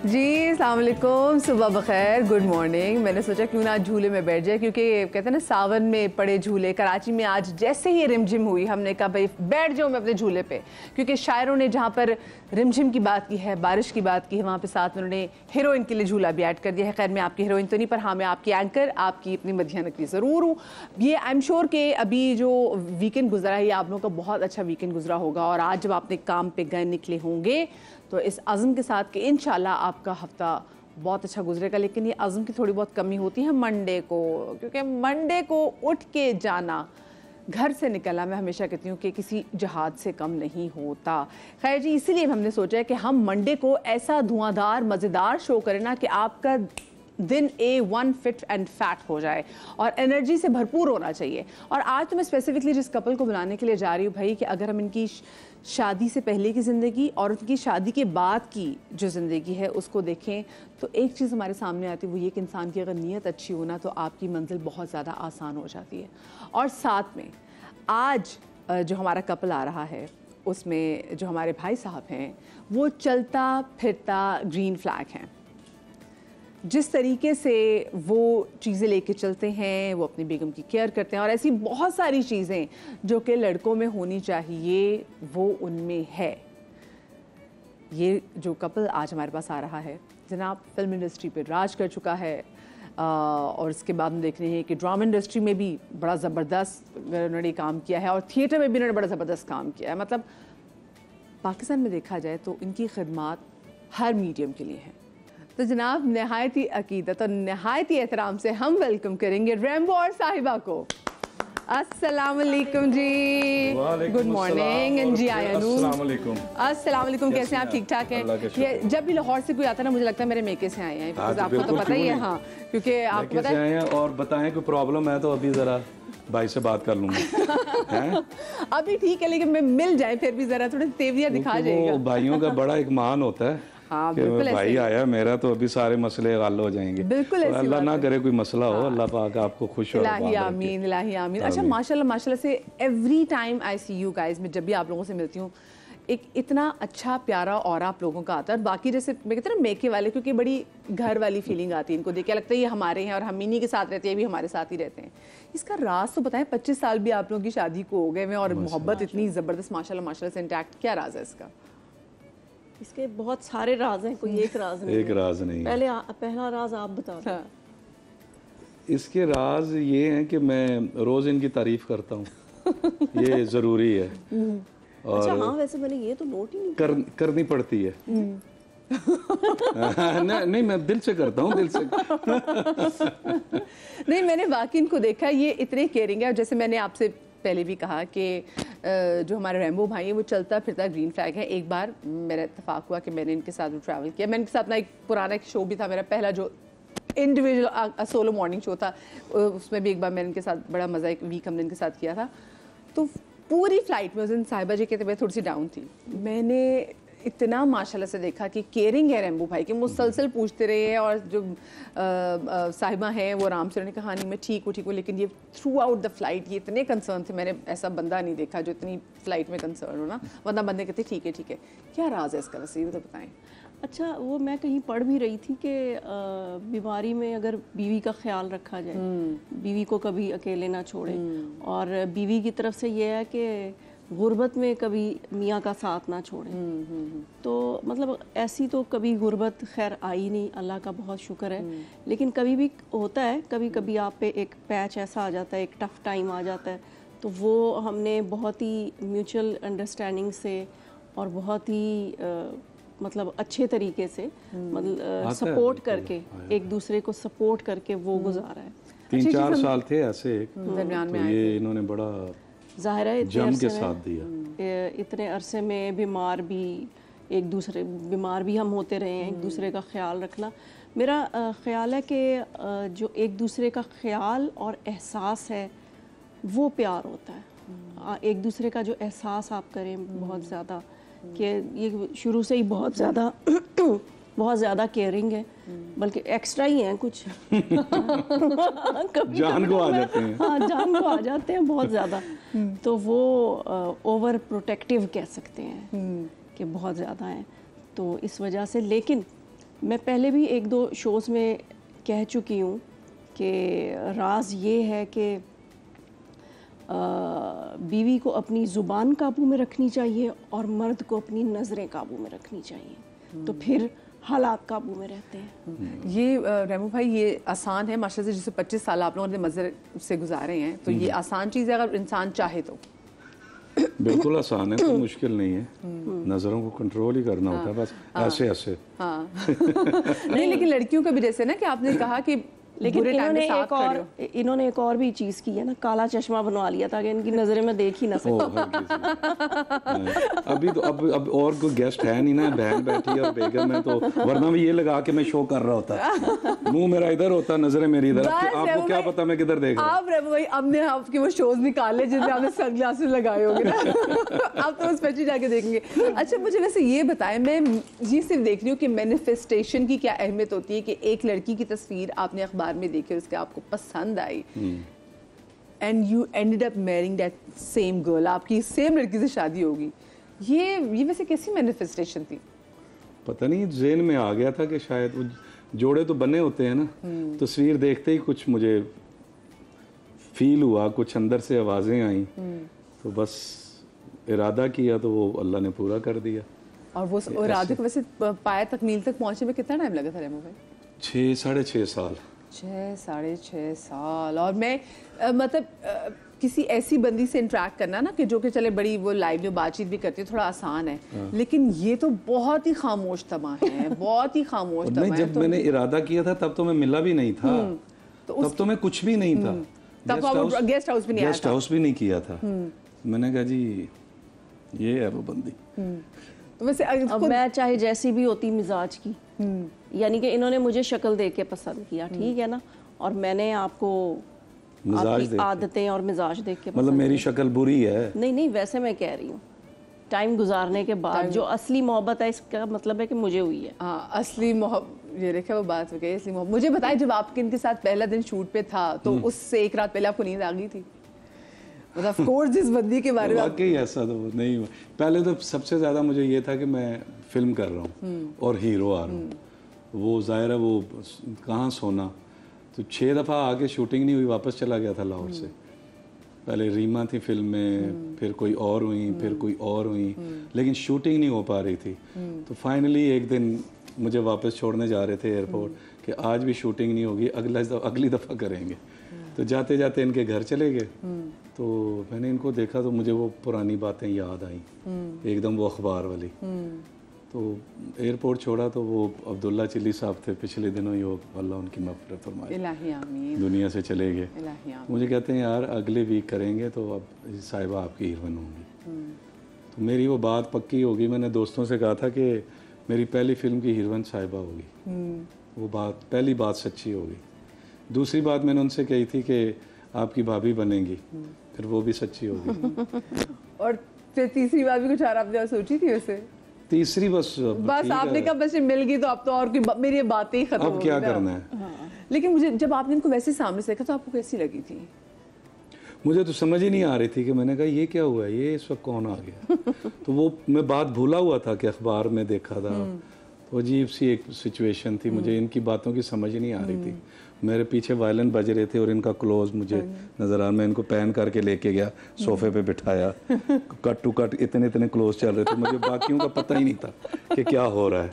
जी अस्सलाम वालेकुम, सुबह बखैर, गुड मॉर्निंग। मैंने सोचा क्यों ना आज झूले में बैठ जाए, क्योंकि कहते हैं ना सावन में पड़े झूले। कराची में आज जैसे ही रिमझिम हुई हमने कहा भाई बैठ जाओ मैं अपने झूले पे, क्योंकि शायरों ने जहाँ पर रिमझिम की बात की है, बारिश की बात की है, वहाँ पे साथ में उन्होंने हीरोइन के लिए झूला भी ऐड कर दिया है। खैर मैं आपकी हीरोइन तो नहीं, पर हाँ मैं आपकी एंकर, आपकी अपनी मध्य नकली ज़रूर हूँ। ये आई एम श्योर कि अभी जो वीकेंड गुजरा है ये आप लोगों का बहुत अच्छा वीकेंड गुजरा होगा, और आज जब आपने काम पे गए निकले होंगे तो इस अज़्म के साथ कि इंशाल्लाह आपका हफ्ता बहुत अच्छा गुजरेगा। लेकिन ये अज़्म की थोड़ी बहुत कमी होती है मंडे को, क्योंकि मंडे को उठ के जाना, घर से निकलना, मैं हमेशा कहती हूँ कि किसी जहाद से कम नहीं होता। खैर जी, इसीलिए हमने सोचा है कि हम मंडे को ऐसा धुआंधार मज़ेदार शो करें ना कि आपका दिन A1 फिट एंड फैट हो जाए और एनर्जी से भरपूर होना चाहिए। और आज तो मैं स्पेसिफिकली जिस कपल को बुलाने के लिए जा रही हूँ भाई, कि अगर हम इनकी शादी से पहले की ज़िंदगी और उनकी शादी के बाद की जो ज़िंदगी है उसको देखें तो एक चीज़ हमारे सामने आती है, वो ये कि इंसान की अगर नीयत अच्छी हो ना तो आपकी मंजिल बहुत ज़्यादा आसान हो जाती है। और साथ में आज जो हमारा कपल आ रहा है उसमें जो हमारे भाई साहब हैं वो चलता फिरता ग्रीन फ्लैग हैं। जिस तरीके से वो चीज़ें लेके चलते हैं, वो अपनी बेगम की केयर करते हैं, और ऐसी बहुत सारी चीज़ें जो कि लड़कों में होनी चाहिए वो उनमें है। ये जो कपल आज हमारे पास आ रहा है जनाब फिल्म इंडस्ट्री पे राज कर चुका है, और इसके बाद हम देख रहे हैं कि ड्रामा इंडस्ट्री में भी बड़ा ज़बरदस्त उन्होंने काम किया है और थिएटर में भी उन्होंने बड़ा ज़बरदस्त काम किया है। मतलब पाकिस्तान में देखा जाए तो इनकी खिदमात हर मीडियम के लिए हैं। तो जनाब नहायत ही अकीदत और नहायत ही एहतराम से हम वेलकम करेंगे रैम्बो और साहिबा को। अस्सलाम वालेकुम जी, गुड मॉर्निंग। एंड जी आयानू, अस्सलाम वालेकुम। कैसे हैं आप? ठीक ठाक हैं? ये जब भी लाहौर से कोई आता है ना मुझे लगता है मेरे मेके से आए हैं, बिकॉज़ आपको तो पता ही है। हाँ, क्योंकि आपको पता है। और बताएं कोई प्रॉब्लम है तो अभी ज़रा भाई से बात कर लूँगा। अभी ठीक है, लेकिन मैं मिल जाए फिर भी ज़रा थोड़े तेवरिया दिखा जाएगा। भाइयों का बड़ा एक मान होता है। हाँ, बिल्कुल भाई आया मेरा तो अभी सारे मसले हल हो जाएंगे। बिल्कुल तो अल्लाह ना करे कोई मसला हो। अल्लाह पाक आपको खुश और इलाही आमीन, इलाही आमीन। अच्छा, माशाल्लाह से every time I see you guys, मैं जब भी आप लोगों से मिलती हूँ एक इतना अच्छा प्यारा और आप लोगों का आता है। बाकी जैसे मैं कहते हैं ना मेके वाले, क्योंकि बड़ी घर वाली फीलिंग आती है इनको देख के, लगता है ये हमारे हैं और हम इन्हीं के साथ रहते हैं, भी हमारे साथ ही रहते हैं। इसका राज तो बताएं, 25 साल भी आप लोगों की शादी को हो गए हैं और मोहब्बत इतनी ज़बरदस्त माशाल्लाह से इंटैक्ट। क्या राज है इसका? इसके बहुत सारे राज हैं, कोई एक राज नहीं। एक राज नहीं। पहला राज आप बताओ। हाँ। इसके राज ये हैं कि मैं रोज़ इनकी तारीफ करता हूँ। ये ज़रूरी है। और अच्छा, हाँ वैसे मैंने ये तो नोट ही नहीं करनी पड़ती है। नहीं मैं दिल से करता हूँ, दिल से। नहीं, मैंने वाकई इनको देखा, ये इतने केयरिंग है। जैसे मैंने आपसे पहले भी कहा कि जो हमारे रैम्बो भाई हैं वो चलता फिरता ग्रीन फ्लैग है। एक बार मेरा इत्तेफाक हुआ कि मैंने इनके साथ ट्रैवल किया। मैंने इनके साथ अपना एक पुराना एक शो भी था, मेरा पहला जो इंडिविजुअल सोलो मॉर्निंग शो था, उसमें भी एक बार मैंने इनके साथ बड़ा मज़ा एक वीक हमने इनके साथ किया था। तो पूरी फ्लाइट में उस दिन साहिबा जी की तबीयत थोड़ी सी डाउन थी। मैंने इतना माशाल्लाह से देखा कि केयरिंग है रैम्बो भाई, कि मुसलसल पूछते रहे हैं। और जो साहिबा हैं वो आराम से, उन्होंने कहा नहीं मैं ठीक हूँ, लेकिन ये थ्रू आउट द फ्लाइट ये इतने कंसर्न थे। मैंने ऐसा बंदा नहीं देखा जो इतनी फ्लाइट में कंसर्न हो ना, वरना बंदे कहते ठीक है। क्या राज है इसका वैसे, ये तो बताएं। अच्छा, वो मैं कहीं पढ़ भी रही थी कि बीमारी में अगर बीवी का ख्याल रखा जाए, बीवी को कभी अकेले ना छोड़े, और बीवी की तरफ से ये है कि गुर्बत में कभी मियाँ का साथ ना छोड़े। तो मतलब ऐसी तो कभी गुर्बत खैर आई नहीं, अल्लाह का बहुत शुक्र है। लेकिन कभी भी होता है, कभी कभी आप पे एक पैच ऐसा आ जाता है, एक टफ टाइम आ जाता है, तो वो हमने बहुत ही म्यूचुअल अंडरस्टैंडिंग से और बहुत ही मतलब अच्छे तरीके से मतलब सपोर्ट करके, एक दूसरे को सपोर्ट करके वो गुजारा है। 3-4 साल थे ऐसे दरमियान में, ये इन्होंने बड़ा ज़ाहिर है जम के साथ दिया। इतने अरसे में बीमार भी हम होते रहे हैं, एक दूसरे का ख्याल रखना। मेरा ख्याल है कि जो एक दूसरे का ख्याल और एहसास है वो प्यार होता है। एक दूसरे का जो एहसास आप करें बहुत ज़्यादा, कि ये शुरू से ही बहुत ज़्यादा केयरिंग है, बल्कि एक्स्ट्रा ही हैं कुछ। जान को आ जाते हैं। हाँ, जान को आ जाते हैं बहुत ज़्यादा। तो वो ओवर प्रोटेक्टिव कह सकते हैं कि बहुत ज़्यादा हैं। तो इस वजह से, लेकिन मैं पहले भी एक दो शोज़ में कह चुकी हूँ कि राज ये है कि बीवी को अपनी ज़ुबान काबू में रखनी चाहिए और मर्द को अपनी नज़रें काबू में रखनी चाहिए, तो फिर हालात काबू में रहते हैं। ये रेमू भाई ये आसान है माशाल्लाह से, जिसे 25 साल आप लोगों ने मज़र से गुजारे हैं, तो ये आसान चीज़ है अगर इंसान चाहे तो। बिल्कुल आसान है, कोई मुश्किल नहीं है। नज़रों को कंट्रोल ही करना होता है बस, ऐसे ऐसे। हाँ नहीं, लेकिन लड़कियों का भी जैसे ना कि आपने कहा कि लेकिन बुरे टाइम में साथ खड़े हो। इन्होंने एक और भी चीज़ की है ना, काला चश्मा बनवा लिया ताकि इनकी नज़रें में देख ही ना सके। अभी तो अब और कोई गेस्ट है नहीं ना, बहन बैठी है और बेगम है, तो वरना भी ये लगा के मैं शो कर रहा होता, मुंह मेरा इधर होता, नजरें मेरी इधर। आपको क्या पता मैं किधर देख रहा हूं? आप रेमू भाई हमने आपके वो शोज निकाले जिनमें आपने सनग्लासेस लगाए होंगे ना आप तो स्पेशली जाके देखेंगे। अच्छा मुझे वैसे ये बताएं, मैं ये सिर्फ देख रही हूँ कि मैनिफेस्टेशन की क्या अहमियत होती है कि एक लड़की की तस्वीर आपने अखबार में देखी, उसके आपको पसंद आई and you ended up marrying that same girl, आपकी सेम लड़की से शादी होगी, ये वैसे कैसी मैनिफेस्टेशन थी? पता नहीं, ज़हन में आ गया था कि शायद वो जोड़े तो बने होते हैं ना, तस्वीर देखते ही कुछ मुझे फील हुआ, कुछ अंदर से आवाज़ें आई, तो बस इरादा किया तो वो अल्लाह ने पूरा कर दिया। और वो इरादे को वैसे पाया तकमील तक पहुंचने में कितना टाइम लगा था रेमू भाई? 6-6.5 साल। 6-6.5 साल। और मैं मतलब किसी ऐसी बंदी से इंटरेक्ट करना ना कि जो कि चले बड़ी वो लाइव जो बातचीत भी करती है थोड़ा आसान है, लेकिन ये तो बहुत ही खामोश तमा है, बहुत ही खामोश तमा है। जब तो मैंने इरादा किया था तब तो मैं मिला भी नहीं था, तब तो मैं कुछ भी नहीं था, गेस्ट हाउस भी नहीं आया था। गेस्ट हाउस भी नहीं किया था। मैंने कहा जी ये है वो बंदी। तो वैसे अब मैं चाहे जैसी भी होती मिजाज की, यानी कि इन्होंने मुझे शक्ल देख के पसंद किया, ठीक है ना, और मैंने आपको आपकी आदतें और मिजाज देख के मतलब मेरी शक्ल बुरी है? नहीं, वैसे मैं कह रही हूँ टाइम गुजारने के बाद जो असली मोहब्बत है, इसका मतलब है कि मुझे हुई है। हाँ, असली मोहब्बत, ये देखा वो बात हो गई, असली मोहब्बत। मुझे बताए जब आपके इनके साथ पहला दिन शूट पे था तो उससे एक रात पहले आपको नींद आ गई थी? मतलब ऑफ कोर्स जिस बंदी के बारे में वाकई ऐसा तो नहीं हुआ। पहले तो सबसे ज़्यादा मुझे ये था कि मैं फिल्म कर रहा हूँ और हीरो आ रहा हूँ, वो ज़ाहिर है वो कहाँ सोना, तो 6 दफ़ा आके शूटिंग नहीं हुई, वापस चला गया था लाहौर से। पहले रीमा थी फिल्म में, फिर कोई और हुई, फिर कोई और हुई, लेकिन शूटिंग नहीं हो पा रही थी। तो फाइनली एक दिन मुझे वापस छोड़ने जा रहे थे एयरपोर्ट कि आज भी शूटिंग नहीं होगी, अगली दफ़ा करेंगे। तो जाते जाते इनके घर चले गए, तो मैंने इनको देखा तो मुझे वो पुरानी बातें याद आई एकदम, वो अखबार वाली। तो एयरपोर्ट छोड़ा तो वो अब्दुल्ला चिल्ली साहब थे, पिछले दिनों ही वो अल्लाह उनकी मग़फ़िरत फरमाए, इलाही आमीन, दुनिया से चले गए। इलाही आमीन। मुझे कहते हैं यार अगले वीक करेंगे तो अब साहिबा आपकी हीरोइन होंगी। तो मेरी वो बात पक्की होगी, मैंने दोस्तों से कहा था कि मेरी पहली फिल्म की हीरोइन साहिबा होगी। वो बात, पहली बात सच्ची होगी। दूसरी बात मैंने उनसे कही थी कि आपकी भाभी बनेंगी, फिर वो भी सच्ची होगी। और फिर तीसरी बात भी कुछ और आपने सोची थी वैसे? तीसरी बस आपने कहा बस मिल गई तो अब तो और कोई मेरी बातें ही खत्म हो गई, अब क्या करना है। हाँ। लेकिन मुझे जब आपने इनको वैसे सामने से देखा तो आपको कैसी लगी थी? मुझे तो समझ ही नहीं आ रही थी कि मैंने कहा ये क्या हुआ है, ये इस वक्त कौन आ गया। तो वो मैं बात भूला हुआ था कि अखबार में देखा था, तो अजीब सी एक सिचुएशन थी, मुझे इनकी बातों की समझ ही नहीं आ रही थी। मेरे पीछे वायलिन बज रहे थे और इनका क्लोज मुझे नज़र आ, मैं इनको पैन करके लेके गया, सोफे पे बिठाया, कट टू कट इतने क्लोज चल रहे थे, मुझे बाकियों का पता ही नहीं था कि क्या हो रहा है।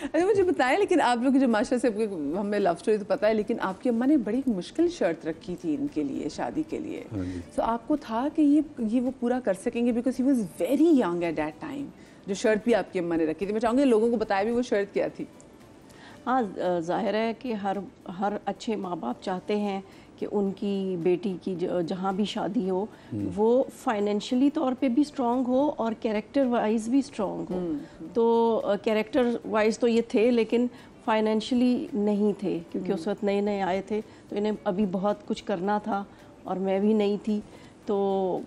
अरे मुझे बताया, लेकिन आप लोग जो माशा से हमें लव स्टोरी तो पता है, लेकिन आपकी अम्मा ने बड़ी मुश्किल शर्त रखी थी इनके लिए, शादी के लिए। तो आपको था कि ये वो पूरा कर सकेंगे, because he was very young at that time. जो शर्त भी आपकी अम्मा ने रखी थी, मैं चाहूँगी लोगों को बताया भी वो शर्त क्या थी। हाँ, जाहिर है कि हर अच्छे माँ बाप चाहते हैं कि उनकी बेटी की जहाँ भी शादी हो वो फाइनेंशियली तौर पे भी स्ट्रॉन्ग हो और कैरेक्टर वाइज भी स्ट्रॉन्ग हो। तो कैरेक्टर वाइज तो ये थे, लेकिन फाइनेंशियली नहीं थे, क्योंकि उस वक्त नए नए आए थे, तो इन्हें अभी बहुत कुछ करना था और मैं भी नहीं थी। तो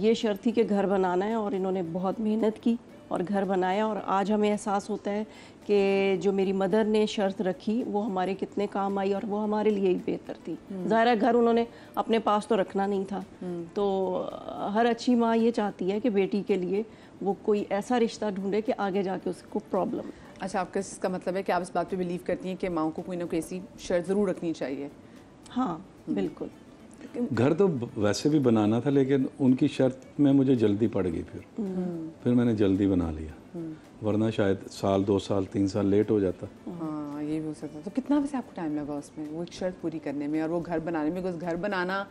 ये शर्त थी कि घर बनाना है, और इन्होंने बहुत मेहनत की और घर बनाया। और आज हमें एहसास होता है कि जो मेरी मदर ने शर्त रखी वो हमारे कितने काम आई, और वो हमारे लिए ही बेहतर थी। ज़ाहिर है घर उन्होंने अपने पास तो रखना नहीं था। तो हर अच्छी माँ ये चाहती है कि बेटी के लिए वो कोई ऐसा रिश्ता ढूंढे कि आगे जाके उसको प्रॉब्लम। अच्छा, आपका इसका मतलब है कि आप इस बात पे बिलीव करती हैं कि माओ को कोई ना कोई ऐसी शर्त ज़रूर रखनी चाहिए? हाँ बिल्कुल। घर तो वैसे भी बनाना था, लेकिन उनकी शर्त में मुझे जल्दी पड़ गई। फिर मैंने जल्दी बना लिया, वरना शायद साल 2 साल 3 साल लेट हो जाता। हाँ, ये भी हो सकता। तो कितना वैसे आपको टाइम लगा उसमें, वो एक शर्त पूरी करने में और वो घर बनाने में? बिकॉज घर बनाना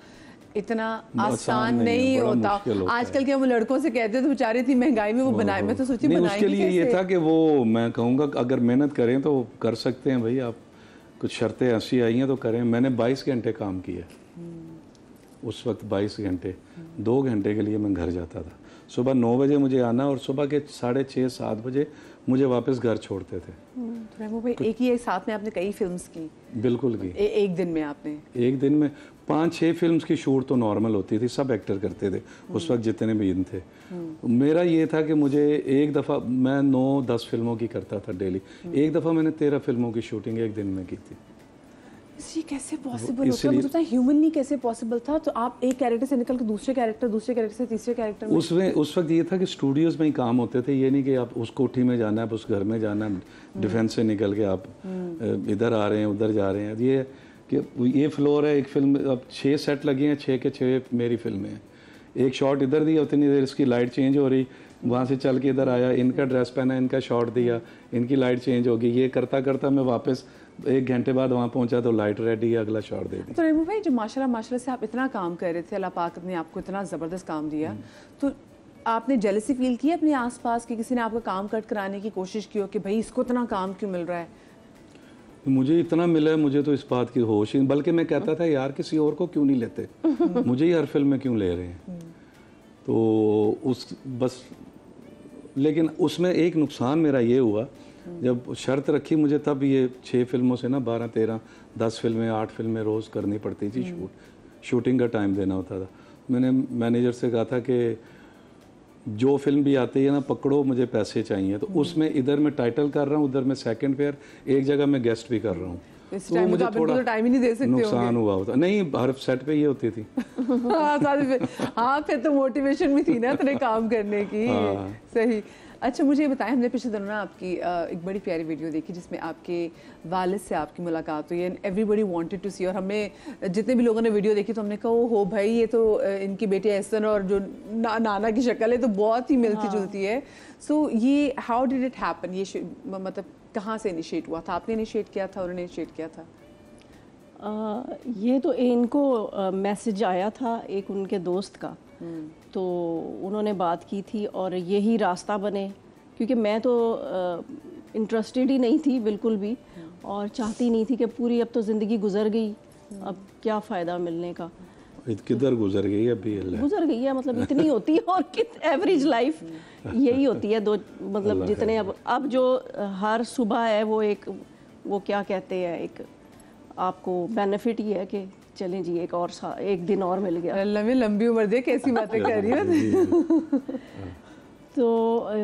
इतना आसान नहीं होता। आजकल के हम लड़कों से कहते हैं तो बेचारे थी महंगाई में वो बनाए, मैं तो सोचती नहीं, उसके लिए ये था कि वो, मैं कहूँगा अगर मेहनत करें तो कर सकते हैं भाई आप। कुछ शर्तें ऐसी आई हैं तो करें। मैंने 22 घंटे काम किया उस वक्त, 22 घंटे। 2 घंटे के लिए मैं घर जाता था। सुबह 9 बजे मुझे आना और सुबह के 6:30-7 बजे मुझे वापस घर छोड़ते थे। तो रहमो भाई, एक ही साथ में आपने कई फिल्म्स की? बिल्कुल की। एक दिन में आपने? एक दिन में 5-6 फिल्म्स की शूट तो नॉर्मल होती थी, सब एक्टर करते थे उस वक्त जितने भी इन थे। मेरा ये था कि मुझे एक दफ़ा, मैं 9-10 फिल्मों की करता था डेली। एक दफ़ा मैंने 13 फिल्मों की शूटिंग एक दिन में की थी। ये कैसे पॉसिबल होता है? मुझे ह्यूमनली कैसे पॉसिबल था? तो आप एक कैरेक्टर से निकल के दूसरे कैरेक्टर से तीसरे कैरेक्टर में? उसमें उस वक्त ये था कि स्टूडियोज़ में ही काम होते थे। ये नहीं कि आप उस कोठी में जाना है, उस घर में जाना है, डिफेंस से निकल के आप इधर आ रहे हैं, उधर जा रहे हैं। ये कि ये फ्लोर है, एक फिल्म, अब 6 सेट लगे हैं, 6 के 6 मेरी फिल्में हैं। एक शॉट इधर दिया, उतनी देर इसकी लाइट चेंज हो रही, वहाँ से चल के इधर आया, इनका ड्रेस पहना, इनका शॉट दिया, इनकी लाइट चेंज होगी। ये करता करता मैं वापस 1 घंटे बाद वहाँ पहुँचा तो लाइट रेडी है, अगला शॉट दे दी। तो रहमो भाई, जो माशाल्लाह से आप इतना काम कर रहे थे, अल्लाह पाक ने आपको इतना ज़बरदस्त काम दिया, तो आपने जेलसी फील की अपने आसपास कि किसी ने आपका काम कट कराने की कोशिश की हो कि भाई इसको इतना काम क्यों मिल रहा है? मुझे इतना मिला है, मुझे तो इस बात की होश ही, बल्कि मैं कहता था यार किसी और को क्यों नहीं लेते, मुझे ही हर फिल्म में क्यों ले रहे हैं। तो उस बस, लेकिन उसमें एक नुकसान मेरा ये हुआ, जब शर्त रखी मुझे, तब ये 6 फिल्मों से ना 12, 13, 10 फिल्में, 8 फिल्में रोज़ करनी पड़ती थी। शूटिंग का टाइम देना होता था। मैंने मैनेजर से कहा था कि जो फिल्म भी आती है ना, पकड़ो, मुझे पैसे चाहिए। तो उसमें इधर मैं टाइटल कर रहा हूँ, उधर मैं सेकंड फेयर, एक जगह मैं गेस्ट भी कर रहा हूँ। तो मुझे थोड़ा टाइम ही नहीं दे सकते, नुकसान हुआ होता। नहीं, हर सेट पे ये होती थी। हाँ, फिर तो मोटिवेशन भी थी ना तेरे काम करने की। सही। अच्छा, मुझे ये बताएं, हमने पिछले दिनों ना आपकी एक बड़ी प्यारी वीडियो देखी जिसमें आपके वालिद से आपकी मुलाकात हुई, एंड एवरीबडी वांटेड टू सी। और हमें जितने भी लोगों ने वीडियो देखी तो हमने कहा ओ हो भाई, ये तो इनकी बेटी एहसन और जो नाना की शक्ल है तो बहुत ही मिलती जुलती है। सो ये हाउ डिड इट हैपन? ये मतलब कहाँ से इनिशिएट हुआ था? आपने इनिशिएट किया था, उन्होंने इनिशिएट किया था? ये तो इनको मैसेज आया था एक उनके दोस्त का, तो उन्होंने बात की थी और यही रास्ता बने, क्योंकि मैं तो इंटरेस्टेड ही नहीं थी बिल्कुल भी, और चाहती नहीं थी कि पूरी अब तो ज़िंदगी गुजर गई, अब क्या फ़ायदा मिलने का। किधर गुजर गई? अभी गुजर गई है, मतलब इतनी होती है, और एवरेज लाइफ यही होती है। मतलब जितने अब जो हर सुबह है वो एक, वो क्या कहते हैं, एक आपको बेनिफिट ही है कि चलें जी एक दिन और मिल गया। लंबी उम्र दे, कैसी बातें कर रही है। तो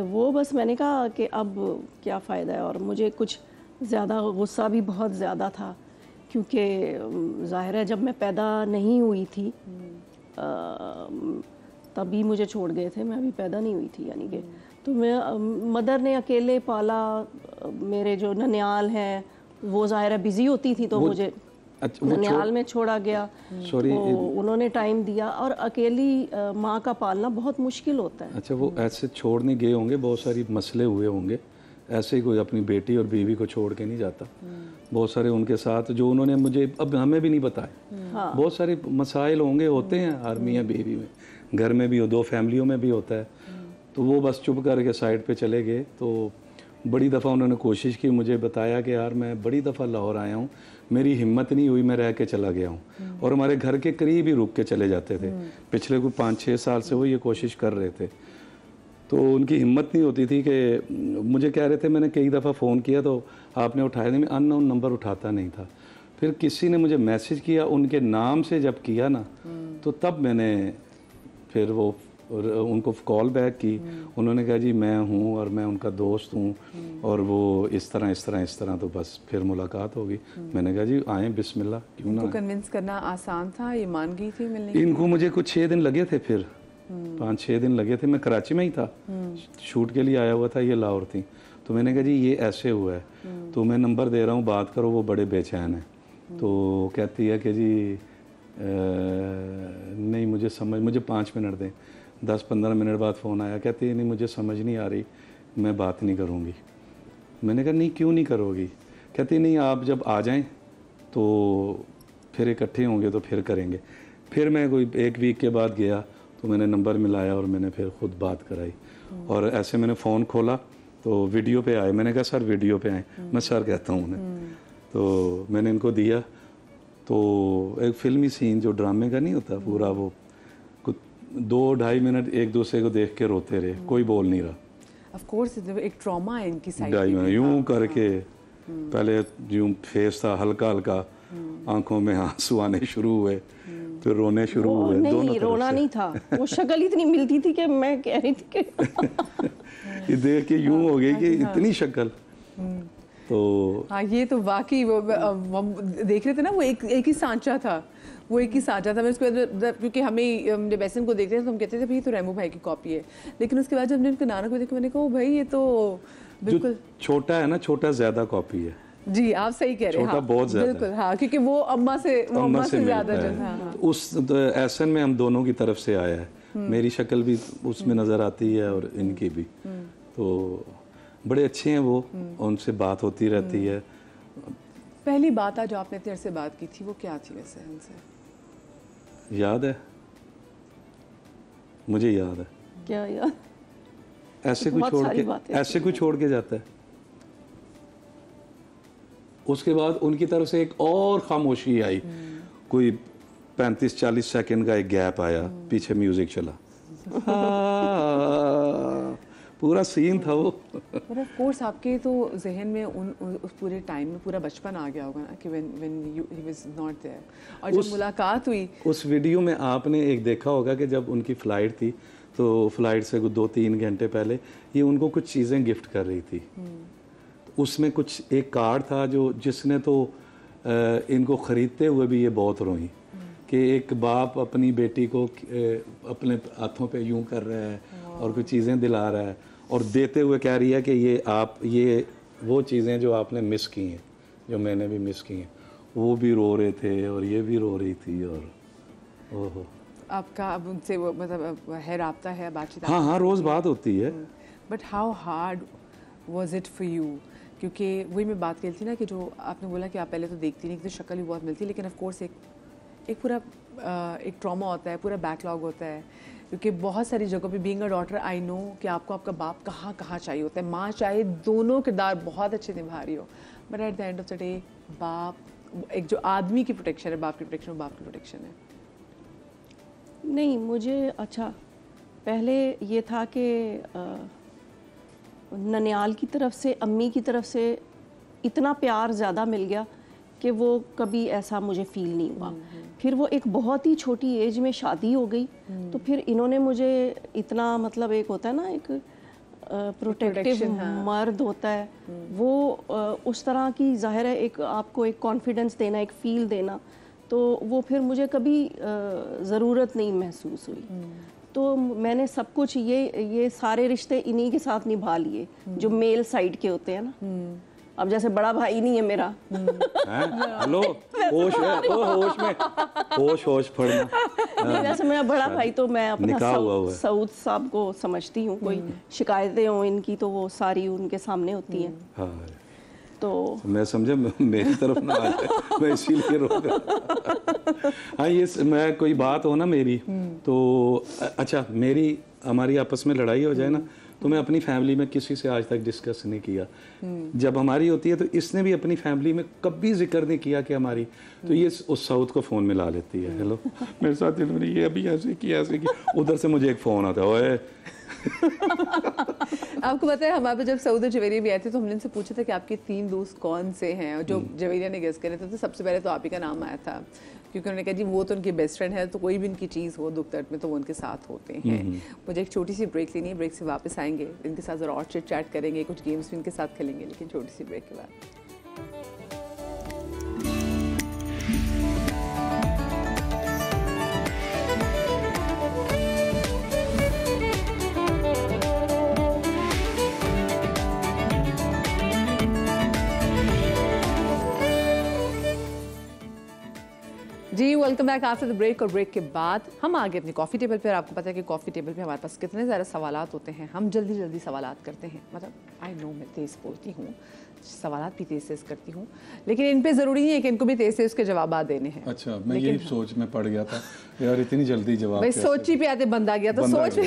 वो बस मैंने कहा कि अब क्या फ़ायदा है, और मुझे कुछ ज़्यादा गुस्सा भी बहुत ज़्यादा था, क्योंकि ज़ाहिर है जब मैं पैदा नहीं हुई थी तभी मुझे छोड़ गए थे, मैं अभी पैदा नहीं हुई थी यानी कि। तो मैं मदर ने अकेले पाला, मेरे जो ननियाल हैं वो ज़ाहिर है बिज़ी होती थी, तो मुझे ननियाल में छोड़ा गया। तो उन्होंने टाइम दिया, और अकेली माँ का पालना बहुत मुश्किल होता है। अच्छा, वो ऐसे छोड़ नहीं गए होंगे, बहुत सारी मसले हुए होंगे, ऐसे ही कोई अपनी बेटी और बीवी को छोड़ के नहीं जाता। बहुत सारे उनके साथ जो उन्होंने मुझे, अब हमें भी नहीं बताए, बहुत सारे मसाइल होंगे, होते हैं हर मियाँ बीवी में, घर में भी हो, 2 फैमिलियों में भी होता है। तो वो बस चुप करके साइड पे चले गए। तो बड़ी दफ़ा उन्होंने कोशिश की, मुझे बताया कि यार मैं बड़ी दफ़ा लाहौर आया हूँ, मेरी हिम्मत नहीं हुई, मैं रह के चला गया हूँ। और हमारे घर के करीब ही रुक के चले जाते थे, पिछले कोई 5-6 साल से वो ये कोशिश कर रहे थे। तो उनकी हिम्मत नहीं होती थी कि मुझे कह रहे थे, मैंने कई दफ़ा फ़ोन किया तो आपने उठाया नहीं, मैं अननोन नंबर उठाता नहीं था। फिर किसी ने मुझे मैसेज किया, उनके नाम से जब किया ना, तो तब मैंने फिर वो उनको कॉल बैक की। उन्होंने कहा जी मैं हूँ और मैं उनका दोस्त हूँ, और वो इस तरह, तो बस फिर मुलाकात होगी। मैंने कहा जी आएँ, बिस्मिल्लाह, क्यों ना। कन्विंस करना आसान था? ये मान गई थी मिलने? इनको मुझे कुछ 6 दिन लगे थे, फिर 5-6 दिन लगे थे। मैं कराची में ही था, शूट के लिए आया हुआ था, ये लाहौर थी। तो मैंने कहा जी ये ऐसे हुआ है, तो मैं नंबर दे रहा हूँ, बात करो, वो बड़े बेचैन हैं। तो कहती है कि जी नहीं मुझे 5 मिनट दें। 10-15 मिनट बाद फ़ोन आया, कहती है नहीं मुझे समझ नहीं आ रही, मैं बात नहीं करूँगी। मैंने कहा नहीं क्यों नहीं करोगी? कहती नहीं आप जब आ जाएं तो फिर इकट्ठे होंगे तो फिर करेंगे। फिर मैं कोई 1 वीक के बाद गया तो मैंने नंबर मिलाया और मैंने फिर ख़ुद बात कराई। और ऐसे मैंने फ़ोन खोला तो वीडियो पे आए। मैंने कहा सर वीडियो पे आए, मैं सर कहता हूँ उन्हें। तो मैंने इनको दिया, तो एक फ़िल्मी सीन जो ड्रामे का नहीं होता पूरा, वो 2-2.5 मिनट एक दूसरे को देख के रोते रहे, कोई बोल नहीं रहा। ऑफ कोर्स एक ट्रॉमा है इनकी साइड 2.5 मिनट यूं करके, पहले यूं फेस था हल्का हल्का, आंखों में आंसू आने शुरू हुए, फिर रोने शुरू हुए। नहीं रोना नहीं था, वो शक्ल इतनी मिलती थी कि मैं कह रही थी कि ये देख के यूं हो गई कि इतनी शक्ल। तो हाँ ये तो वाकई वो हम देख रहे थे ना, वो एक ही सांचा था, वो एक ही सांचा था। मैं उसके बाद क्योंकि हमें जब ऐसे को देखते थे तो हम कहते थे भाई तो रेमो भाई की कॉपी है, लेकिन उसके बाद जब हमने उनके नाना को देखा मैंने कहा भाई ये तो बिल्कुल छोटा है ना, छोटा ज्यादा कॉपी है। जी आप सही कह रहे हैं, छोटा बहुत ज्यादा बिल्कुल हाँ, क्योंकि वो अम्मा से ज्यादा जो था। उस एहसन में हम दोनों की तरफ से आया है, मेरी शक्ल भी उसमें नजर आती है और इनकी भी। तो बड़े अच्छे हैं वो, उनसे बात होती रहती है। पहली बात आज आपने इतने अरसे बात की थी वो क्या थी वैसे उनसे? याद है मुझे, याद है। क्या याद? ऐसे कोई छोड़ के जाता है। उसके बाद उनकी तरफ से एक और खामोशी आई, कोई 35-40 सेकंड का एक गैप आया, पीछे म्यूजिक चला। पूरा सीन था वो। पर ऑफ कोर्स आपके तो जहन में उस पूरे टाइम में पूरा बचपन आ गया होगा ना कि when he was not there। और जब मुलाकात हुई उस वीडियो में, आपने एक देखा होगा कि जब उनकी फ़्लाइट थी तो फ्लाइट से 2-3 घंटे पहले ये उनको कुछ चीज़ें गिफ्ट कर रही थी। उसमें कुछ एक कार्ड था जिसने तो इनको ख़रीदते हुए भी ये बहुत रोई कि एक बाप अपनी बेटी को अपने हाथों पे यूं कर रहा है और कुछ चीज़ें दिला रहा है और देते हुए कह रही है कि ये वो चीज़ें जो आपने मिस की हैं, जो मैंने भी मिस की हैं। वो भी रो रहे थे और ये भी रो रही थी। और ओहो, आपका अब उनसे वो मतलब है राब्ता है, बातचीत? हाँ रोज़ बात होती है। But how hard was it for you? क्योंकि वही मैं बात करी थी ना कि जो आपने बोला कि आप पहले तो देखती नहीं, तो शक्ल भी बहुत मिलती है, लेकिन ऑफ कोर्स एक पूरा एक ट्रॉमा होता है, पूरा बैकलॉग होता है। क्योंकि बहुत सारी जगहों पे being a daughter I know कि आपको आपका बाप कहाँ कहाँ चाहिए होता है। माँ चाहे दोनों किरदार बहुत अच्छे निभा रही हो, but at the end of the day बाप एक जो आदमी की प्रोटेक्शन है, बाप की प्रोटेक्शन, वो बाप की प्रोटेक्शन है। नहीं मुझे अच्छा पहले ये था कि ननियाल की तरफ से, अम्मी की तरफ से इतना प्यार ज़्यादा मिल गया कि वो कभी ऐसा मुझे फील नहीं हुआ। फिर वो एक बहुत ही छोटी एज में शादी हो गई, तो फिर इन्होंने मुझे इतना मतलब एक होता है ना एक प्रोटेक्टिव मर्द होता है, वो उस तरह की ज़ाहिर है एक आपको एक कॉन्फिडेंस देना, एक फील देना, तो वो फिर मुझे कभी ज़रूरत नहीं महसूस हुई। तो मैंने सब कुछ ये सारे रिश्ते इन्हीं के साथ निभा लिए जो मेल साइड के होते हैं ना। अब जैसे बड़ा भाई नहीं है मेरा। हेलो होश में होश पड़ना। जैसे मेरा बड़ा भाई तो मैं अपना सऊद साहब को समझती हूँ, कोई शिकायतें हो इनकी तो वो सारी उनके सामने होती हैं। तो मैं समझा मेरी तरफ ना आ जाए, मैं इसीलिए रोक रहा। हाँ ये मैं कोई बात हो ना मेरी तो अच्छा हमारी आपस में लड़ाई हो जाए ना तो मैं अपनी फैमिली में किसी से आज तक डिस्कस नहीं किया। जब हमारी होती है तो इसने भी अपनी फैमिली में कभी जिक्र नहीं किया कि हमारी, तो ये उस साउथ को फ़ोन मिला लेती है, हेलो मेरे साथ इन्होंने ये अभी ऐसे किया, उधर से मुझे एक फ़ोन आता है। आपको पता है हमारे जब सऊद जवेरिया भी आए थे तो हमने इनसे पूछा था कि आपके 3 दोस्त कौन से हैं, और जो जवेरिया ने गेस करे थे तो सबसे पहले तो आप ही का नाम आया था, क्योंकि उन्होंने कहा जी वो तो उनके बेस्ट फ्रेंड है, तो कोई भी उनकी चीज़ हो दुख दर्द में तो वो उनके साथ होते हैं। मुझे एक छोटी सी ब्रेक लेनी है, ब्रेक से वापस आएंगे, इनके साथ ज़रा और चिट चैट करेंगे, कुछ गेम्स भी इनके साथ खेलेंगे, लेकिन छोटी सी ब्रेक के बाद। Welcome back after the break. और ब्रेक के बाद हम आ गए अपनी कॉफ़ी टेबल पर। आपको पता है कि कॉफ़ी टेबल पे हमारे पास कितने ज़्यादा सवालात होते हैं। हम जल्दी जल्दी सवालात करते हैं, मतलब आई नो मैं तेज़ बोलती हूँ, सवालात भी तेज़ तेज़ करती हूँ, लेकिन इन पे ज़रूरी नहीं है कि इनको भी तेज़ तेज़ उसके जवाब देने हैं। अच्छा, मैं यही सोच में पड़ गया था यार, इतनी जल्दी जवाब भाई सोच ही पे आते बंद आ गया, तो सोच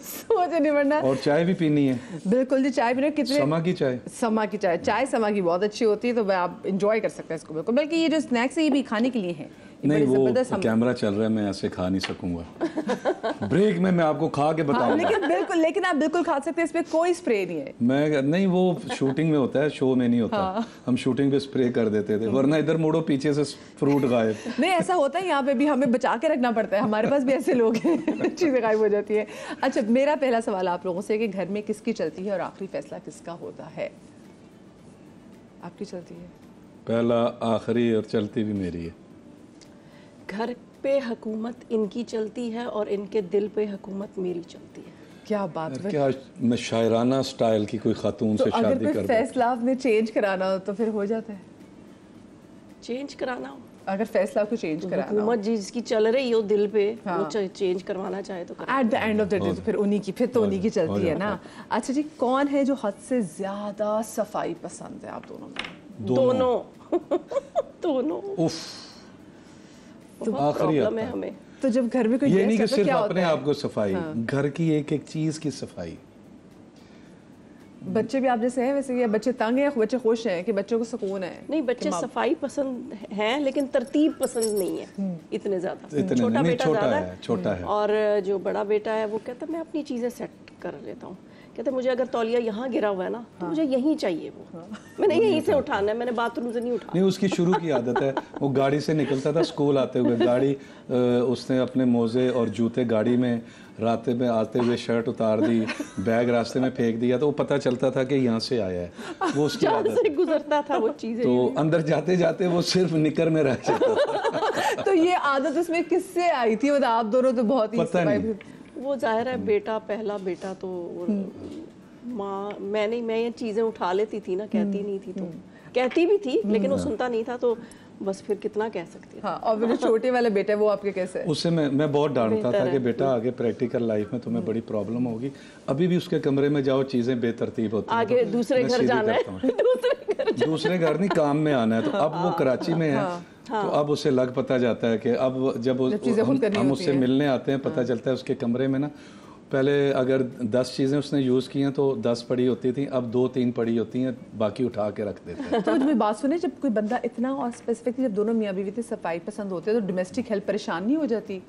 सोच नहीं बनना। और चाय भी पीनी है। बिल्कुल जी, चाय पीने कितने समा की चाय, समा की चाय समा की बहुत अच्छी होती है, तो आप इंजॉय कर सकते हैं इसको बिल्कुल। बल्कि ये जो स्नैक्स है ये भी खाने के लिए है। नहीं वो कैमरा चल रहा है, मैं ऐसे खा नहीं सकूंगा। ब्रेक में मैं आपको खा के बताऊंगा। लेकिन आप बिल्कुल खा सकते हैं, इसमें कोई स्प्रे नहीं है। मैं नहीं, वो शूटिंग में होता है, शो में नहीं होता। हाँ। हम शूटिंग पे स्प्रे कर देते थे, वरना इधर मुड़ो पीछे से फ्रूट गायब। नहीं ऐसा होता है, यहाँ पे भी हमें बचा के रखना पड़ता है, हमारे पास भी ऐसे लोग हैं, चीजें गायब हो जाती है। अच्छा, मेरा पहला सवाल आप लोगों से कि घर में किसकी चलती है और आखिरी फैसला किसका होता है? आपकी चलती है? पहला, आखिरी और चलती भी मेरी है। घर पे हुकूमत इनकी चलती है और इनके दिल पे हुकूमत मेरी चलती है। क्या बात है। क्या मैं शायराना स्टाइल की कोई खातून से शादी कर अगर फैसला आपने चेंज कराना हो तो फिर हो जाता है? चेंज कराना हो, अगर फैसला को चेंज कराना, हुकूमत जिसकी चल रही हो दिल पे, वो चेंज करवाना चाहे तो at the end of the day तो फिर उन्हीं की चलती है ना। अच्छा जी, कौन है जो हद से ज्यादा सफाई पसंद है आप दोनों में? दोनों। उफ, बहुत प्रॉब्लम है हमें। तो जब घर में कोई ये नहीं कि सिर्फ अपने आप को सफाई, घर की एक एक चीज की सफाई। बच्चे भी आप जैसे हैं वैसे, या बच्चे तंग हैं या बच्चे खुश हैं कि बच्चों को सुकून है? नहीं, बच्चे सफाई पसंद हैं लेकिन तरतीब पसंद नहीं है इतने ज्यादा। छोटा बेटा ज्यादा है, छोटा है, और जो बड़ा बेटा है वो कहता है मैं अपनी चीजें सेट कर लेता हूँ। कहते मुझे अगर तौलिया यहाँ गिरा हुआ है ना तो मुझे यहीं चाहिए, वो मैंने यहीं से उठाना है, मैंने बाथरूम से नहीं उठाना। नहीं, उसकी शुरू की आदत है, वो गाड़ी से निकलता था स्कूल आते हुए, गाड़ी उसने अपने मोजे और जूते गाड़ी में रास्ते में आते हुए शर्ट उतार दी, बैग रास्ते में फेंक दिया, तो वो पता चलता था कि यहाँ से आया है, वो उसकी आदत से गुजरता था वो चीजें। तो अंदर जाते जाते वो सिर्फ निकर में रह जाता था। तो ये आदत उसमें किससे आई थी? मतलब आप दोनों तो बहुत ही पता नहीं, वो जाहिर है बेटा, पहला बेटा तो माँ, मैं ये चीजें उठा लेती थी ना, कहती नहीं थी, तो कहती भी थी लेकिन वो सुनता नहीं था, तो बस फिर कितना कह सकती है। हाँ, और जो छोटे वाला बेटा है वो आपके कैसे है? उससे मैं बहुत डांटता था कि बेटा आगे प्रैक्टिकल लाइफ में तुम्हें बड़ी प्रॉब्लम होगी। अभी भी उसके कमरे में जाओ, चीजें बेतरतीब होती हैं, आगे दूसरे घर जाना है, दूसरे घर नहीं, काम में आना है। तो अब वो कराची में है, तो अब उसे लग पता जाता है कि अब जब हम उससे मिलने आते हैं, पता चलता है उसके कमरे में ना, पहले अगर 10 चीज़ें उसने यूज़ की हैं तो 10 पड़ी होती थी, अब 2-3 पड़ी होती हैं, बाकी उठा के रख देते हैं। तो मेरी बात सुने, जब कोई बंदा इतना और स्पेसिफिकली जब दोनों मियाँ बीवी थे सफाई पसंद होते हैं तो डोमेस्टिक हेल्प परेशान नहीं हो जाती?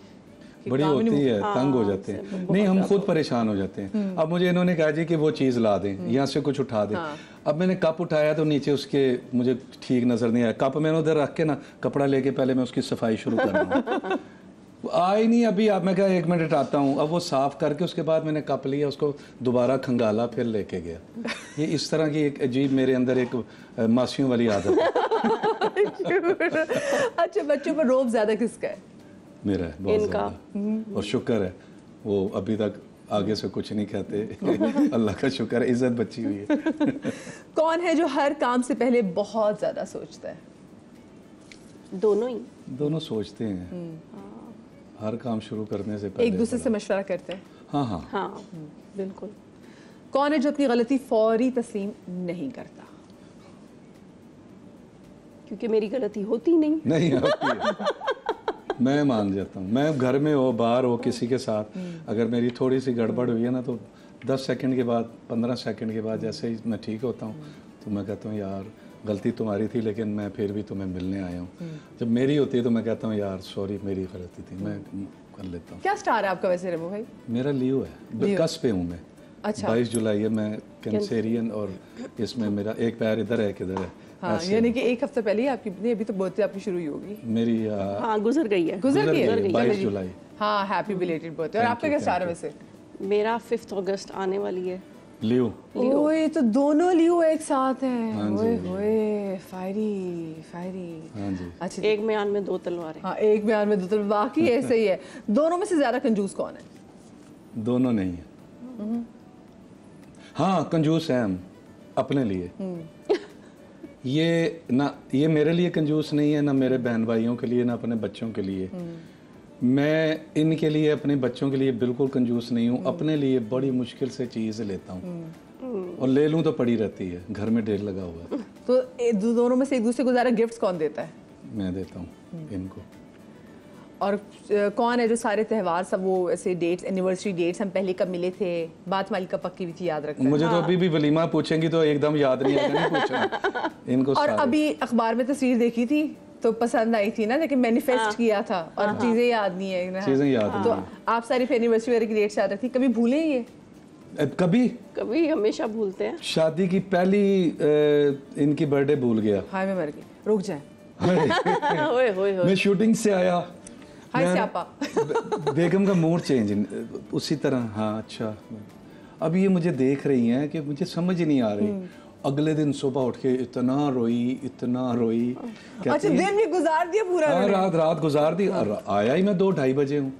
बड़ी होती है, तंग हो जाते हैं। नहीं, हम खुद परेशान हो जाते हैं। अब मुझे इन्होंने कहा जी कि वो चीज़ ला दें, यहाँ से कुछ उठा दें। अब मैंने कप उठाया तो नीचे उसके मुझे ठीक नज़र नहीं आया, कप मैंने उधर रख के ना कपड़ा लेके पहले मैं उसकी सफाई शुरू कर रहा आई नहीं अभी, आप मैं क्या 1 मिनट आता हूँ। अब वो साफ करके उसके बाद मैंने कप लिया, उसको दोबारा खंगाला, फिर लेके गया। ये इस तरह की एक अजीब मेरे अंदर एक मासियों वाली आदत है। अच्छा, बच्चों पर रोब ज्यादा किसका है? मेरा है बहुत ज़्यादा, और शुक्र है वो अभी तक आगे से कुछ नहीं कहते। अल्लाह का शुक्र है, इज्जत बची हुई है। कौन है जो हर काम से पहले बहुत ज्यादा सोचता है? दोनों सोचते हैं, हर काम शुरू करने से पहले एक दूसरे से मशवरा करते हैं। हाँ, बिल्कुल। कौन है जो अपनी गलती फौरी तस्लीम नहीं करता? क्योंकि मेरी गलती होती नहीं होती है। मैं मान जाता हूँ, मैं घर में हो बाहर हो किसी के साथ, अगर मेरी थोड़ी सी गड़बड़ हुई है ना तो 10 सेकंड के बाद, 15 सेकंड के बाद जैसे ही मैं ठीक होता हूँ तो मैं कहता हूँ यार गलती तुम्हारी थी लेकिन मैं फिर भी तुम्हें मिलने आया हूँ। जब मेरी होती है तो मैं कहता हूँ यार सॉरी मेरी गलती थी, मैं कर लेता हूँ। क्या स्टार है आपका वैसे रेमो भाई? मेरा लियो है, कस पे हूँ मैं। अच्छा। 22 जुलाई है, मैं कैंसेरियन, और इसमें मेरा एक पैर इधर है, किधर है। हाँ, यानी कि 1 हफ्ता पहले ही आपकी, अभी तो बर्थडे आपकी शुरू ही होगी। मेरी गुजर गई है 22 जुलाई। हाँ, हैप्पी बिलेटेड बर्थडे। और आपका क्या स्टार है वैसे? मेरा 5 अगस्त आने वाली है। लियो। ओए, तो दोनों लियो एक साथ हैं। हाँ ओए, फायरी। हाँ जी। अच्छा, एक म्यान में 2 तलवारें। हाँ, एक म्यान में 2 तलवारें, बाकी ऐसे ही है। दोनों में से ज्यादा कंजूस कौन है? दोनों नहीं है। हाँ, कंजूस है हम अपने लिए। ये मेरे लिए कंजूस नहीं है, ना मेरे बहन भाइयों के लिए, ना अपने बच्चों के लिए। मैं इनके लिए, अपने बच्चों के लिए बिल्कुल कंजूस नहीं हूँ। अपने लिए बड़ी मुश्किल से चीज़ लेता हूँ, और ले लूँ तो पड़ी रहती है, घर में ढेर लगा हुआ है। तो दोनों में से एक दूसरे को ज़्यादा गिफ्ट्स कौन देता है? मैं देता हूँ इनको। और कौन है जो सारे त्यौहार सब वो ऐसे डेट्स, एनिवर्सरी डेट्स, हम पहले कब मिले थे, बात वाली कब पक्की हुई थी, याद रखते हैं? मुझे तो अभी भी वलीमा पूछेंगी तो एकदम याद नहीं आएगा, नहीं पूछना इनको। और अभी अखबार में तस्वीर देखी थी तो पसंद आई थी ना, लेकिन मैनिफेस्ट किया था और चीजें याद नहीं है ना, चीजें याद तो आप सारी एनिवर्सरी वगैरह की डेट्स याद रखती, कभी भूले ये? कभी हमेशा भूलते हैं। शादी की पहली इनकी बर्थडे भूल गया। हाय मैं मर गई, रुक जाए। होए होए होए। मैं शूटिंग से आया, हाय स्यापा। बेगम का मूड चेंज उसी तरह। हाँ अच्छा, अब ये मुझे देख रही हैं कि मुझे समझ ही नहीं आ रही। अगले दिन सुबह उठ के इतना रोई। अच्छा, दिन भी गुजार दिया पूरा? हाँ, रात गुजार दी। आया ही मैं 2-2:30 बजे हूँ,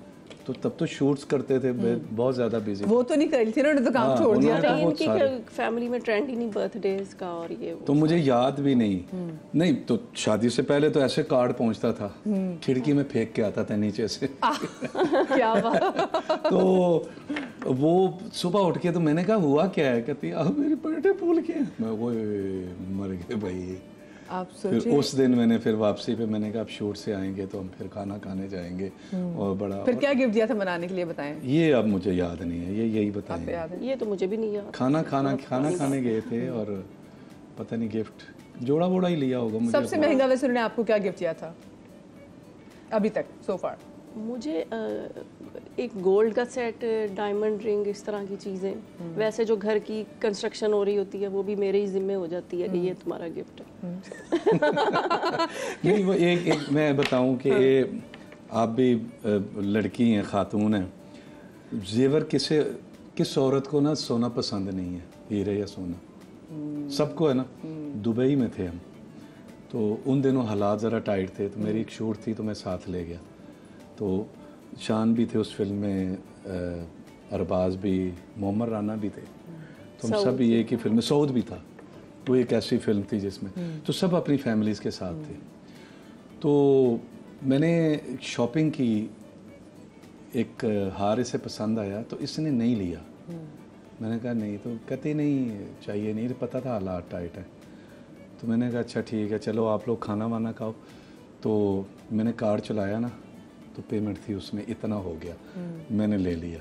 तो तब तो शूट्स करते थे, बहुत ज्यादा बिजी। वो तो नहीं कर रही थी ना, उन्होंने तो काम छोड़ दिया था। इनकी फैमिली में ट्रेंड ही नहीं बर्थडेज का और ये वो। तो मुझे याद भी नहीं तो शादी से पहले तो ऐसे कार्ड पहुंचता था, खिड़की में फेंक के आता था नीचे से। क्या बात। तो वो सुबह उठ के, तो मैंने कहा हुआ क्या है, कहती अब मेरी बर्थडे भूल गए। मैं वो मर गए भाई। आप फिर उस दिन मैंने फिर वापसी पे मैंने कहा अब शूट से आएंगे तो हम फिर खाना खाने जाएंगे। और बड़ा फिर क्या गिफ्ट दिया था मनाने के लिए, बताएं? ये अब मुझे याद नहीं है, यही बताएं। ये तो मुझे भी नहीं याद। खाना खाने गए थे, और पता नहीं गिफ्ट जोड़ा वोड़ा ही लिया होगा मुझे। सबसे महंगा वैसे उन्होंने आपको क्या गिफ्ट दिया था अभी तक सो फार? मुझे एक गोल्ड का सेट, डायमंड रिंग, इस तरह की चीज़ें। वैसे जो घर की कंस्ट्रक्शन हो रही होती है वो भी मेरे ही जिम्मे हो जाती है कि ये तुम्हारा गिफ्ट है। नहीं, वो एक मैं बताऊं कि आप भी लड़की हैं, खातून हैं, जेवर किस औरत को ना सोना पसंद नहीं है, हीरे या सोना सबको है ना। दुबई में थे हम, तो उन दिनों हालात ज़रा टाइट थे, तो मेरी एक शूट थी तो मैं साथ ले गया। तो शान भी थे उस फिल्म में, अरबाज भी, मोहम्मद राना भी थे, तो हम सब एक ही फिल्म में, सऊद भी था। वो एक ऐसी फिल्म थी जिसमें तो सब अपनी फैमिलीज़ के साथ थे। तो मैंने शॉपिंग की, एक हार इसे पसंद आया तो इसने नहीं लिया। मैंने कहा नहीं, तो कहते नहीं चाहिए, नहीं पता था हालात टाइट है। तो मैंने कहा अच्छा ठीक है, चलो आप लोग खाना वाना खाओ। तो मैंने कार्ड चलाया ना, तो पेमेंट थी उसमें इतना हो गया, मैंने ले लिया।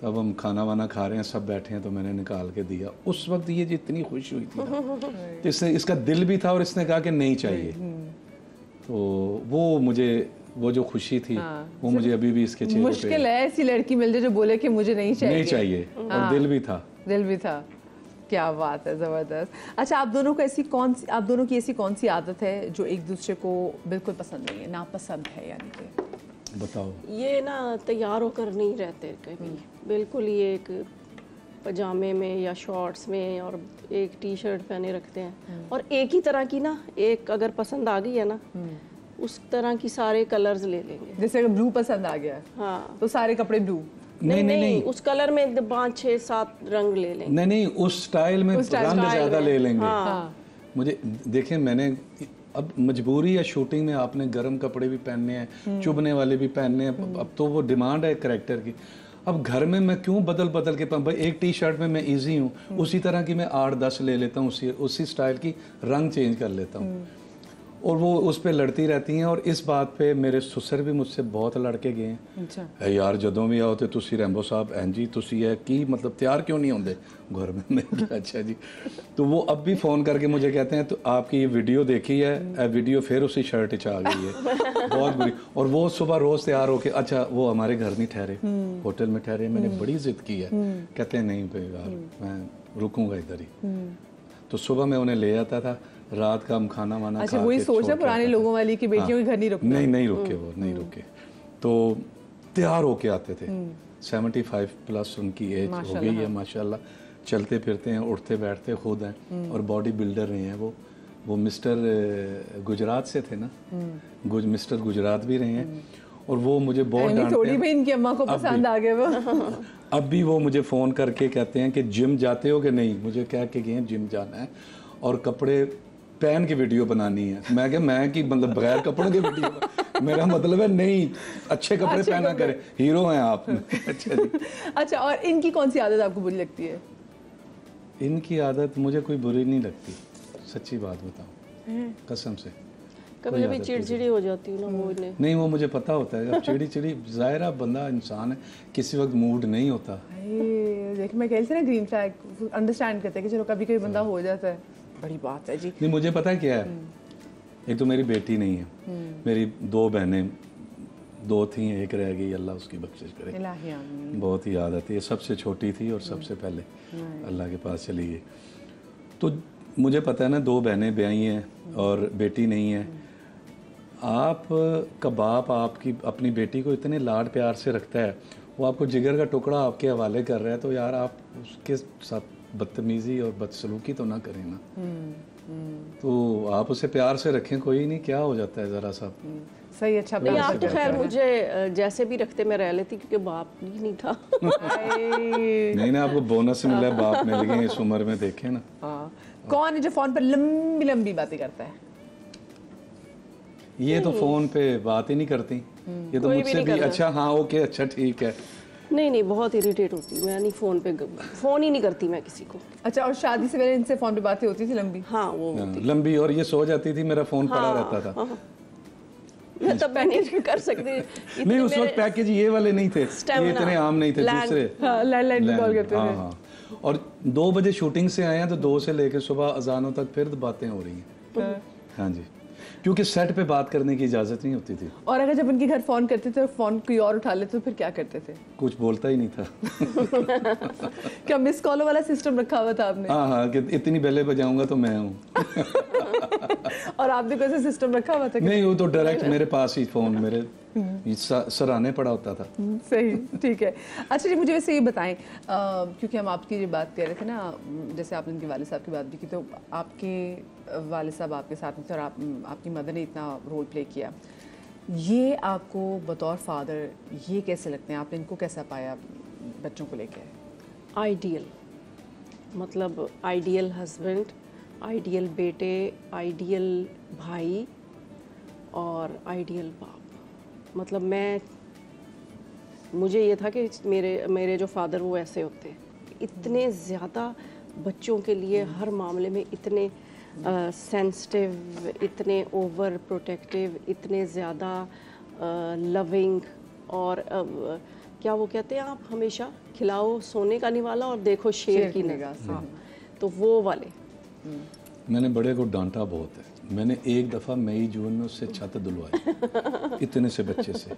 तो अब हम खाना वाना खा रहे हैं, सब बैठे हैं, तो मैंने निकाल के दिया। उस वक्त ये जितनी खुश हुई थी ना, इसने, इसका दिल भी था और इसने कहा कि नहीं चाहिए। तो वो मुझे, वो जो खुशी थी वो मुझे अभी भी इसके चेहरे पे। मुश्किल है ऐसी लड़की मिल जाए जो बोले कि मुझे नहीं चाहिए। और दिल भी था। क्या बात है, ज़बरदस्त। अच्छा, आप दोनों की ऐसी कौन सी आदत है जो एक दूसरे को बिल्कुल पसंद नहीं है, नापसंद है? यानी कि बताओ। ये ना तैयार होकर नहीं रहते कभी, बिल्कुल ही एक पजामे में या शॉर्ट्स में और एक टी शर्ट पहने रखते हैं, और एक ही तरह की ना, एक अगर पसंद आ गई है ना, उस तरह की सारे कलर्स ले लेंगे। जैसे अगर ब्लू पसंद आ गया, हाँ, तो सारे कपड़े ब्लू। नहीं, उस कलर में 5-6-7 रंग ले लेंगे। नहीं, उस स्टाइल में रंग ज़्यादा ले लेंगे। हाँ। मुझे देखें, मैंने अब मजबूरी है, शूटिंग में आपने गर्म कपड़े भी पहनने हैं, चुभने वाले भी पहनने हैं, अब तो वो डिमांड है कैरेक्टर की। अब घर में मैं क्यों बदल के भाई एक टी शर्ट में मैं इजी हूँ, उसी तरह की मैं 8-10 ले लेता हूँ, उसी स्टाइल की, रंग चेंज कर लेता हूँ। और वो उस पर लड़ती रहती हैं, और इस बात पे मेरे ससुर भी मुझसे बहुत लड़के गए हैं। अच्छा। यार जदों भी आओ तो तुसी रैम्बो साहब एंजी तुसी है कि मतलब तैयार क्यों नहीं होंगे घर में? मैं अच्छा जी। तो वो अब भी फ़ोन करके मुझे कहते हैं तो आपकी ये वीडियो देखी है, वीडियो फिर उसी शर्ट च आ गई है, बहुत बुरी। और वो सुबह रोज़ तैयार होके, अच्छा वो हमारे घर नहीं ठहरे, होटल में ठहरे। मैंने बड़ी जिद की है, कहते हैं नहीं भाई यार मैं रुकूँगा इधर ही। तो सुबह मैं उन्हें ले आता था, रात का हम खाना वाना। अच्छा, वही सोच है पुराने लोगों वाली कि बेटियों के घर नहीं रुकना। नहीं रुके, वो नहीं रुके, तो तैयार होके आते थे। 75 प्लस उनकी एज हो गई है माशाल्लाह, चलते फिरते हैं, उठते बैठते खुद हैं, और बॉडी बिल्डर रहे हैं। वो मिस्टर गुजरात से थे ना, मिस्टर गुजरात भी रहे हैं, और वो मुझे बहुत डांटते हैं। थोड़ी भी इनकी अम्मा को पसंद आ गए वो। अब भी वो मुझे फ़ोन करके कहते हैं कि जिम जाते हो कि नहीं? मुझे कह के गए जिम जाना है, और कपड़े पहन के वीडियो बनानी है। मैं क्या, मैं कि मतलब बगैर कपड़ों के वीडियो, मेरा मतलब है नहीं, अच्छे कपड़े पहना करें, हीरो हैं आप। अच्छा जी। अच्छा, और इनकी कौन सी आदत आपको बुरी लगती है? इनकी आदत मुझे कोई बुरी नहीं लगती, सच्ची बात बताऊं, कसम से। कभी कभी चिड़चिड़ी हो जाती है ना वो इन्हें। नहीं, वो मुझे पता होता है, अब चिड़ी ज़ाहिर बंदा इंसान है, किसी वक्त मूड नहीं होता। देख, मैं कह रही थी ना, ग्रीन फ्लैग अंडरस्टैंड करते हैं कि चलो कभी कोई बंदा हो जाता है, बड़ी बात है जी। नहीं, मुझे पता है क्या है, एक तो मेरी बेटी नहीं है, मेरी 2 बहनें, 2 थी, एक रह गई, अल्लाह उसकी बख्शिश करे, इलाही आमीन। बहुत ही याद आती है। सबसे छोटी थी और सबसे पहले अल्लाह के पास चली गई। तो मुझे पता है ना, 2 बहनें ब्याही हैं और बेटी नहीं है। आप का बाप आपकी अपनी बेटी को इतने लाड प्यार से रखता है, वो आपको जिगर का टुकड़ा आपके हवाले कर रहा है, तो यार आप उसके साथ बदतमीज़ी और बदसलूकी तो ना करें ना। तो आप उसे प्यार से रखें, कोई नहीं, क्या हो जाता है ज़रा सा। सही, अच्छा। नहीं, आप तो खैर मुझे जैसे भी रखते मैं रह लेती, क्योंकि बाप ही नहीं था। नहीं ना, आपको बोनस मिला है, बाप मिल गए इस उम्र में, देखें ना। कौन है जो फोन पर लंबी लंबी बातें करता है? ये तो फोन पे बात ही नहीं करती, ये तो मुझसे भी अच्छा, हाँ ओके, अच्छा ठीक है। नहीं, बहुत इरिटेट होती मैं, नहीं फोन ही नहीं करती मैं किसी को। अच्छा, और शादी से पहले इनसे फोन पे बातें होती थी लंबी? हाँ, वो लंबी, और ये सो जाती थी, मेरा फोन पड़ा रहता था। मैं तब मैनेज कर सकती। नहीं, उस वक्त पैकेज ये वाले नहीं थे, ये इतने आम नहीं थे, दूसरे लैंडलाइन कॉल करते थे। हाँ। और 2 बजे शूटिंग से आए हैं, तो 2 से लेकर सुबह अजानों तक फिर बातें हो रही हैं। हाँ जी, क्योंकि सेट पे बात करने की इजाज़त नहीं होती थी। और अगर जब उनके घर फोन करते थे और फोन कोई और उठा लेते तो फिर क्या करते थे? कुछ बोलता ही नहीं था। क्या मिस कॉल वाला सिस्टम रखा हुआ था आपने? हाँ, कि इतनी बेले बजाऊंगा तो मैं हूँ। और आपने कोई ऐसा सिस्टम रखा हुआ था? नहीं, वो तो डायरेक्ट मेरे पास ही फोन मेरे सराहने पड़ा होता था। सही, ठीक है। अच्छा जी, मुझे वैसे ये बताएं, क्योंकि हम आपकी जो बात कर रहे थे ना, जैसे आपने उनके वाले साहब की बात भी की, तो आपके वाले साहब आपके साथ में थे और आपकी मदर ने इतना रोल प्ले किया, ये आपको बतौर फादर ये कैसे लगते हैं? आपने इनको कैसा पाया बच्चों को लेकर? आइडियल, मतलब आइडियल हस्बैंड, आइडियल बेटे, आइडियल भाई और आइडियल बाप। मतलब मुझे ये था कि मेरे जो फादर वो ऐसे होते, इतने ज़्यादा बच्चों के लिए हर मामले में इतने सेंसिटिव, इतने ओवर प्रोटेक्टिव, इतने ज़्यादा लविंग, और क्या वो कहते हैं, आप हमेशा खिलाओ सोने का निवाला और देखो शेर की निगाह। हाँ, तो वो वाले। मैंने बड़े को डांटा बहुत है। मैंने एक दफ़ा मई जून में उससे छत धुलवाई इतने से बच्चे से,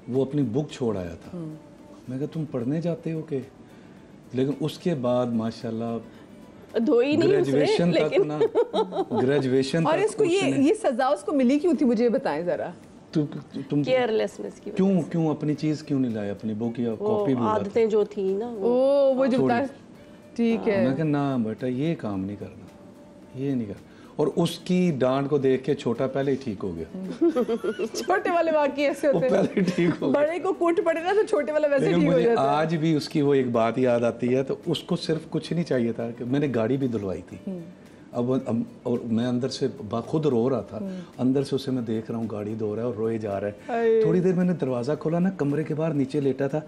वो अपनी बुक छोड़ आया था। मैं कहा तुम पढ़ने जाते हो के? लेकिन उसके बाद माशाल्लाह धोई नहीं ग्रेजुएशन तक ना, ग्रेजुएशन और इसको ये सजा उसको मिली क्यों थी, मुझे बताएं जरा। तुम केयरलेसनेस की क्यों अपनी चीज़ क्यों नहीं लाए, अपनी बुक या कॉपी? आदतें जो थी ना वो जो बता, ठीक है। मैं कहा ना बेटा, ये काम नहीं करना, ये नहीं करना। और उसकी डांट को देख के छोटा पहले ही ठीक हो गया। छोटे वाले वाकई ऐसे होते हैं, पहले ठीक हो, बड़े को कूट पड़े ना तो छोटे वाला वैसे ठीक हो जाता है। आज भी उसकी वो एक बात याद आती है, तो उसको सिर्फ कुछ नहीं चाहिए था कि मैंने गाड़ी भी धुलवाई थी। अब और मैं अंदर से खुद रो रहा था, अंदर से उसे मैं देख रहा हूँ गाड़ी धो रहा है और रोए जा रहा है। थोड़ी देर मैंने दरवाज़ा खोला ना, कमरे के बाहर नीचे लेटा था,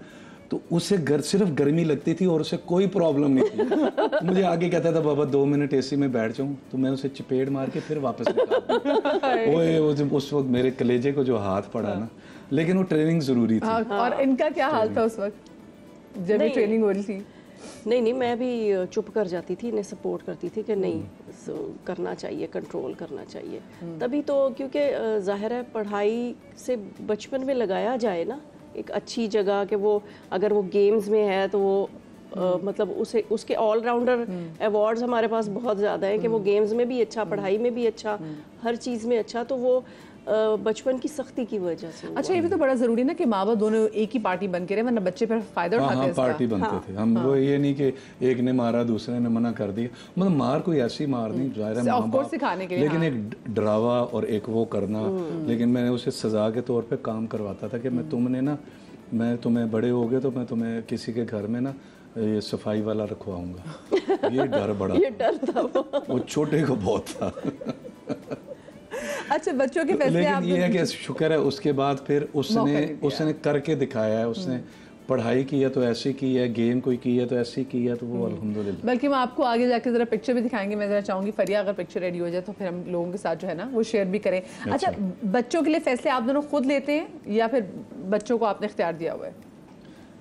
तो उसे सिर्फ गर्मी लगती थी और उसे कोई प्रॉब्लम नहीं थी। मुझे आगे कहता था बाबा 2 मिनट एसी में बैठ जाऊँ, तो मैं उसे चपेट मार के फिर वापस निकाल। ओए उस वक्त मेरे कलेजे को जो हाथ पड़ा ना, लेकिन वो ट्रेनिंग ज़रूरी थी। और इनका क्या हाल था उस वक्त जब ये ट्रेनिंग हो रही थी? नहीं, मैं भी चुप कर जाती थी, इन्हें सपोर्ट करती थी कि नहीं करना चाहिए, कंट्रोल करना चाहिए। तभी तो, क्योंकि जाहिर है पढ़ाई से बचपन में लगाया जाए ना एक अच्छी जगह, कि वो अगर वो गेम्स में है तो वो मतलब उसके ऑलराउंडर अवार्ड्स हमारे पास बहुत ज़्यादा हैं कि वो गेम्स में भी अच्छा, पढ़ाई में भी अच्छा, हर चीज़ में अच्छा, तो वो बचपन की सख्ती की वजह से। अच्छा, ये भी तो बड़ा ज़रूरी ना कि माँ बाप दोनों एक ही पार्टी बन के रहे, वरना बच्चे पर फायदा उठाते हैं। पार्टी बनते थे हम। वो ये नहीं कि एक ने मारा दूसरे ने मना कर दिया, मतलब मार कोई ऐसी मार नहीं, जाहिर है माँ बाप सिखाने के लिए, लेकिन एक डरावा और एक वो करना। लेकिन मैंने उसे सजा के तौर पे काम करवाता था कि मैं तुम्हें बड़े हो गए तो मैं तुम्हें किसी के घर में ना ये सफाई वाला रखवाऊंगा। ये डर बड़ा ये डर था वो छोटे को बहुत था। अच्छा, बच्चों के फैसले लेकिन आप ये है कि शुक्र है उसके बाद फिर उसने करके दिखाया है। उसने पढ़ाई की है तो ऐसी की है, गेम कोई की है तो ऐसी की है, तो वो अल्हम्दुलिल्लाह। बल्कि हम आपको आगे जाके जरा पिक्चर भी दिखाएंगे। मैं जरा चाहूंगी फरिया अगर पिक्चर रेडी हो जाए तो फिर हम लोगों के साथ जो है ना वो शेयर भी करें। अच्छा, बच्चों के लिए फैसले आप दोनों खुद लेते हैं या फिर बच्चों को आपने इख्तियार दिया हुआ है?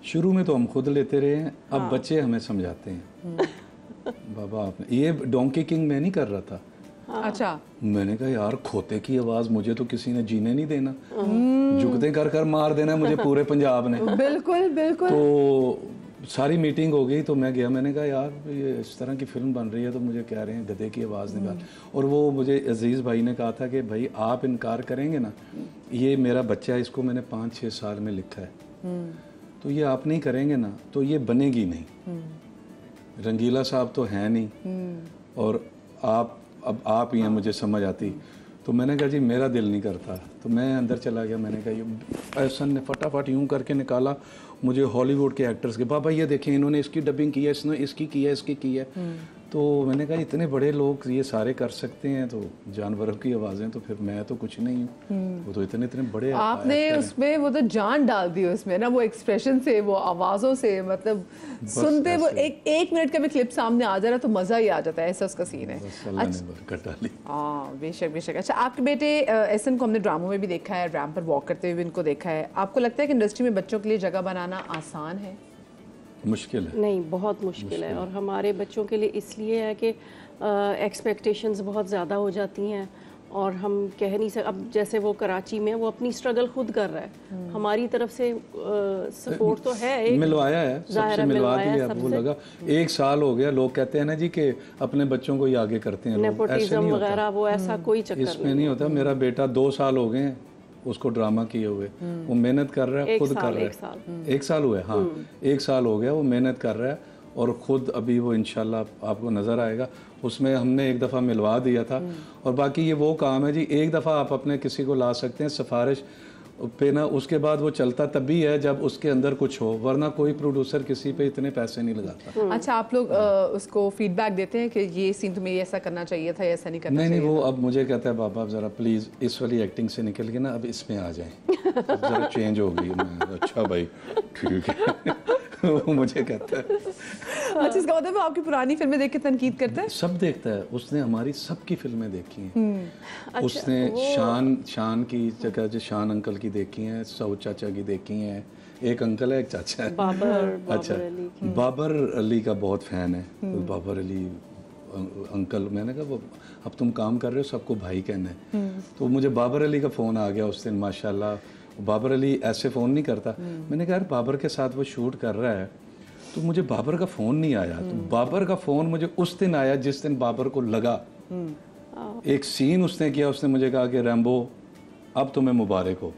शुरू में तो हम खुद लेते रहे हैं, अब बच्चे हमें समझाते हैं। बाबा आपने ये डोंकी किंग मैं नहीं कर रहा था। अच्छा, मैंने कहा यार खोते की आवाज मुझे तो किसी ने जीने नहीं देना, जुगते कर कर मार देना मुझे पूरे पंजाब ने। बिल्कुल बिल्कुल। तो सारी मीटिंग हो गई तो मैं गया, मैंने कहा यार ये इस तरह की फिल्म बन रही है तो मुझे कह रहे हैं गधे की आवाज़ निकाल। और वो मुझे अजीज़ भाई ने कहा था कि भाई आप इनकार करेंगे ना, ये मेरा बच्चा है, इसको मैंने 5-6 साल में लिखा है, तो ये आप नहीं करेंगे ना तो ये बनेगी नहीं। रंगीला साहब तो हैं नहीं और आप ही हैं, मुझे समझ आती। तो मैंने कहा जी मेरा दिल नहीं करता, तो मैं अंदर चला गया। मैंने कहा ये एहसन ने फटाफट यूं करके निकाला मुझे हॉलीवुड के एक्टर्स के, बाबा ये देखें इन्होंने इसकी डबिंग की है, इसने इसकी की है, इसकी की है। तो मैंने कहा इतने बड़े लोग ये सारे कर सकते हैं तो जानवरों की आवाज़ें, तो फिर मैं तो कुछ नहीं हूँ। वो तो इतने इतने बड़े आपने उसमें वो तो जान डाल दी उसमें ना, वो एक्सप्रेशन से, वो आवाज़ों से, मतलब सुनते वो एक मिनट का भी क्लिप सामने आ जा रहा है तो मज़ा ही आ जाता है। ऐसा उसका सीन है। हाँ बेशक बेशक। अच्छा, आपके बेटे एहसन को हमने ड्रामों में भी देखा है, रैम्प पर वॉक करते हुए भी इनको देखा है। आपको लगता है कि इंडस्ट्री में बच्चों के लिए जगह बनाना आसान है? मुश्किल है। नहीं, बहुत मुश्किल है। और हमारे बच्चों के लिए इसलिए है कि एक्सपेक्टेशंस बहुत ज़्यादा हो जाती हैं और हम कह नहीं सकते। अब जैसे वो कराची में वो अपनी स्ट्रगल खुद कर रहा है, हमारी तरफ से सपोर्ट तो है, एक मिलवाया है, सबसे मिलवा दिया। वो लगा 1 साल हो गया, लोग कहते हैं ना जी कि अपने बच्चों को ही आगे करते हैं, नेपोटिज्म वगैरह, वो ऐसा कोई चक्कर इसमें नहीं होता। मेरा बेटा 2 साल हो गए हैं उसको ड्रामा किए हुए, वो मेहनत कर रहा है, खुद कर रहा है। 1 साल हुआ है, हाँ 1 साल हो गया, वो मेहनत कर रहा है और ख़ुद अभी वो इंशाल्लाह आपको नज़र आएगा। उसमें हमने एक दफ़ा मिलवा दिया था। और बाकी ये वो काम है जी, एक दफ़ा आप अपने किसी को ला सकते हैं सिफारिश पे ना, उसके बाद वो चलता तभी है जब उसके अंदर कुछ हो, वरना कोई प्रोड्यूसर किसी पे इतने पैसे नहीं लगाता। अच्छा, आप लोग उसको फीडबैक देते हैं कि ये सीन तुम्हें ऐसा करना चाहिए था या ऐसा नहीं करना चाहिए? नहीं, वो अब मुझे कहता है बाबा आप ज़रा प्लीज़ इस वाली एक्टिंग से निकल के ना अब इसमें आ जाएं, ज़रा चेंज हो गई। मैं अच्छा भाई ठीक है। वो मुझे कहता है। अच्छा, इसका मतलब वो आपकी पुरानी फिल्में देख के तनकीद करता है? सब देखता है, उसने हमारी सबकी फिल्में देखी हैं। अच्छा, उसने शान की जगह जो शान अंकल की देखी हैं, सऊद चाचा की देखी हैं, एक अंकल है एक चाचा है, बाबर बाबर अली का बहुत फैन है। तो बाबर अली अंकल, मैंने कहा वो अब तुम काम कर रहे हो सबको भाई कहना है। तो मुझे बाबर अली का फ़ोन आ गया उस दिन, माशाल्लाह। बाबर अली ऐसे फ़ोन नहीं करता। मैंने कहा यार बाबर के साथ वो शूट कर रहा है, तो मुझे बाबर का फ़ोन नहीं आया। तो बाबर का फ़ोन मुझे उस दिन आया जिस दिन बाबर को लगा। एक सीन उसने किया, उसने मुझे कहा कि रैम्बो अब तुम्हें मुबारक हो।